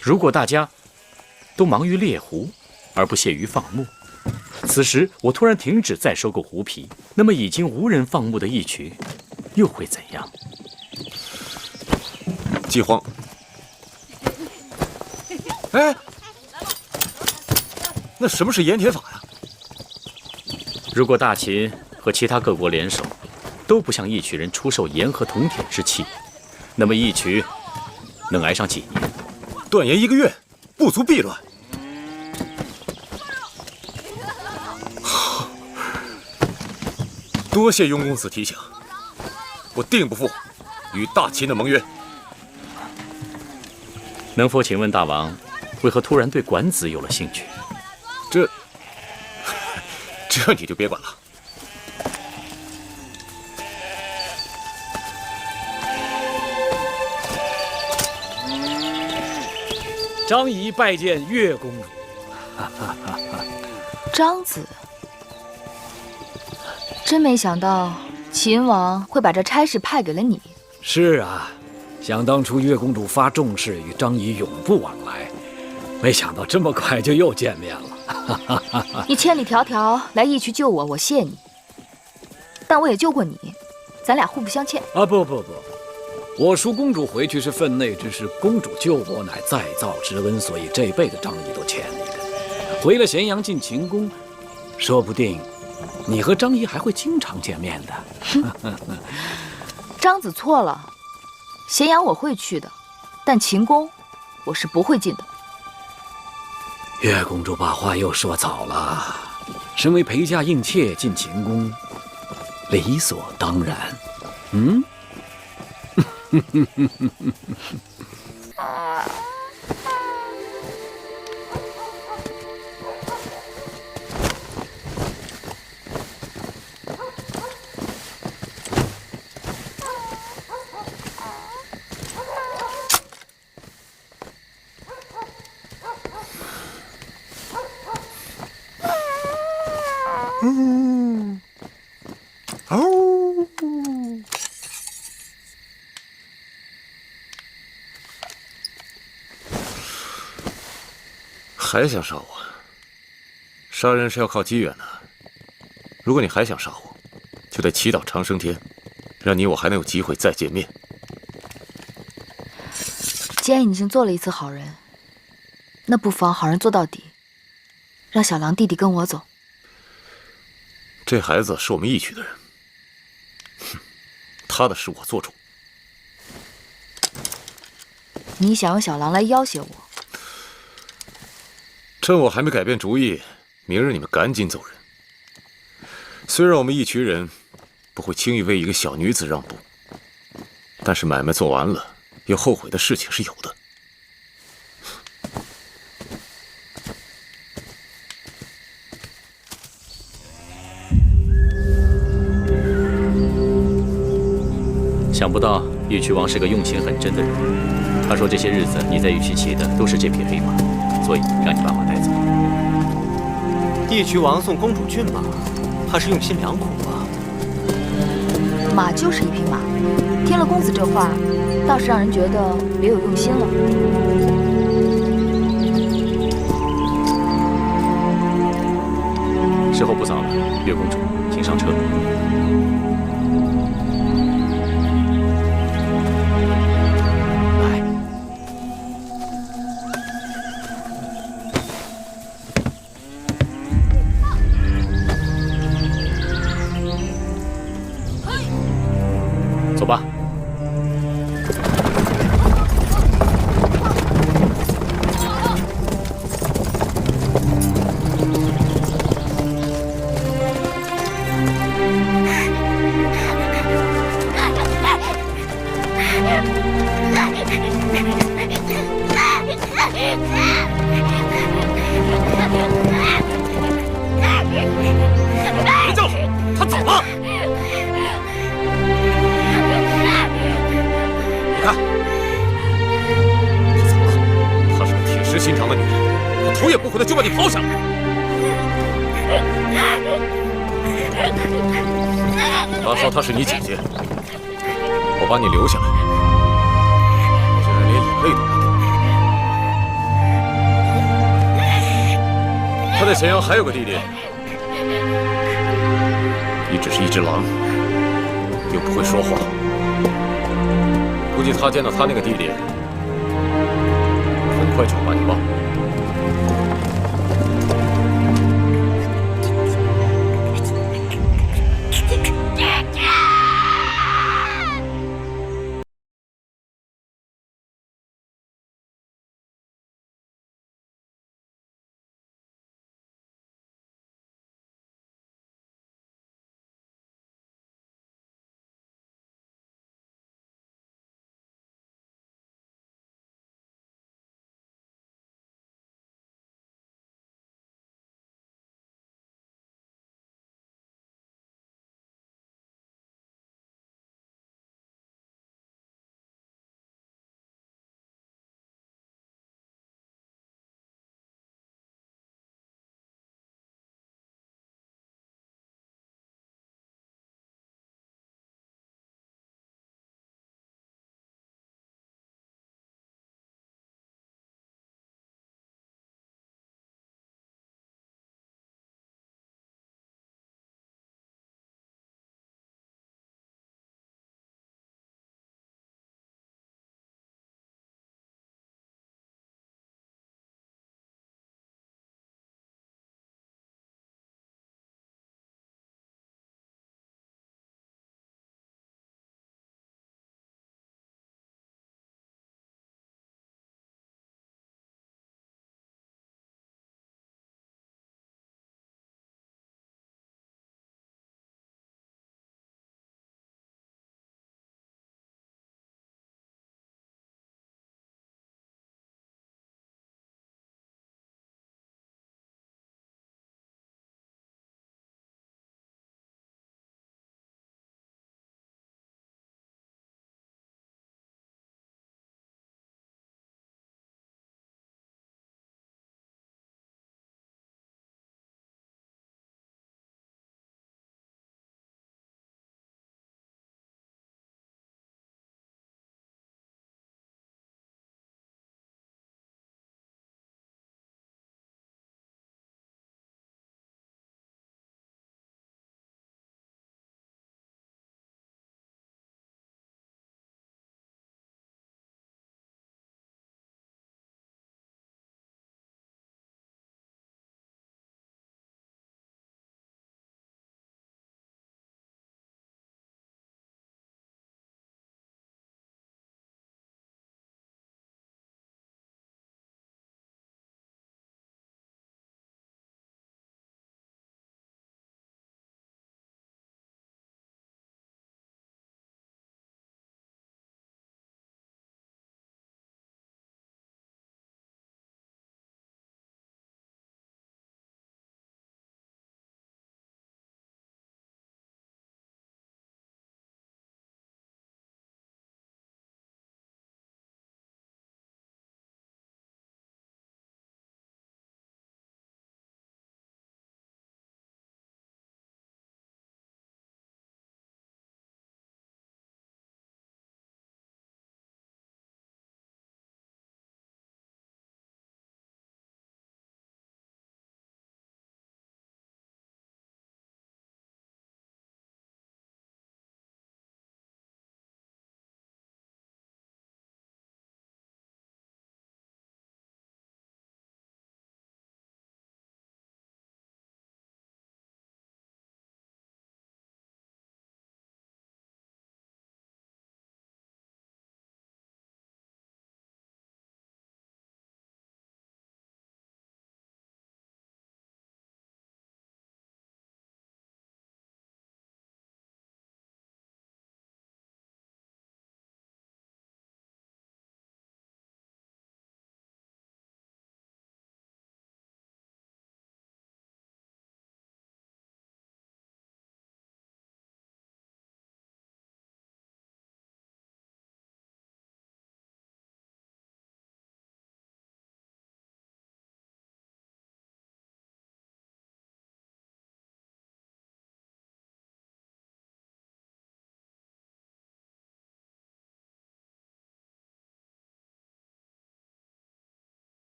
如果大家都忙于猎狐，而不屑于放牧，此时我突然停止再收购狐皮，那么已经无人放牧的义渠又会怎样？饥荒。哎，那什么是盐铁法呀？如果大秦和其他各国联手，都不向义渠人出售盐和铜铁之器，那么义渠能挨上几年？断盐1个月，不足避乱。多谢雍公子提醒，我定不负与大秦的盟约。能否请问大王，为何突然对管子有了兴趣？这你就别管了。张仪拜见月公主。张子，真没想到秦王会把这差事派给了你。是啊，想当初月公主发重誓与张仪永不往来，没想到这么快就又见面了。你千里迢迢来义渠救我，我谢你。但我也救过你，咱俩互不相欠。啊，不，我赎公主回去是分内之事，公主救我乃再造之恩，所以这辈子张仪都欠你的。回了咸阳进秦宫，说不定你和张仪还会经常见面的。张子错了，咸阳我会去的，但秦宫我是不会进的。月公主把话又说早了，身为陪嫁应妾进秦宫，理所当然。嗯。还想杀我？杀人是要靠机缘的。如果你还想杀我，就得祈祷长生天，让你我还能有机会再见面。既然已经做了一次好人，那不妨好人做到底，让小狼弟弟跟我走。这孩子是我们义渠的人，哼，他的事我做主。你想用小狼来要挟我？趁我还没改变主意，明日你们赶紧走人。虽然我们义渠人不会轻易为一个小女子让步，但是买卖做完了，有后悔的事情是有的。想不到义渠王是个用心很真的人。他说这些日子你在义渠骑的都是这匹黑马，所以让你把马带走。义渠王送公主骏马，怕是用心良苦吧？马就是一匹马，听了公子这话，倒是让人觉得别有用心了。时候不早了，月公主，请上车。走吧。别叫好，他走了。你看，他走了。她是个铁石心肠的女人，她头也不回的就把你抛下了。她说她是你姐姐，我把你留下来，竟然连眼泪都没掉。他在咸阳还有个弟弟，你只是一只狼，又不会说话，估计他见到他那个弟弟，很快就会把你忘了。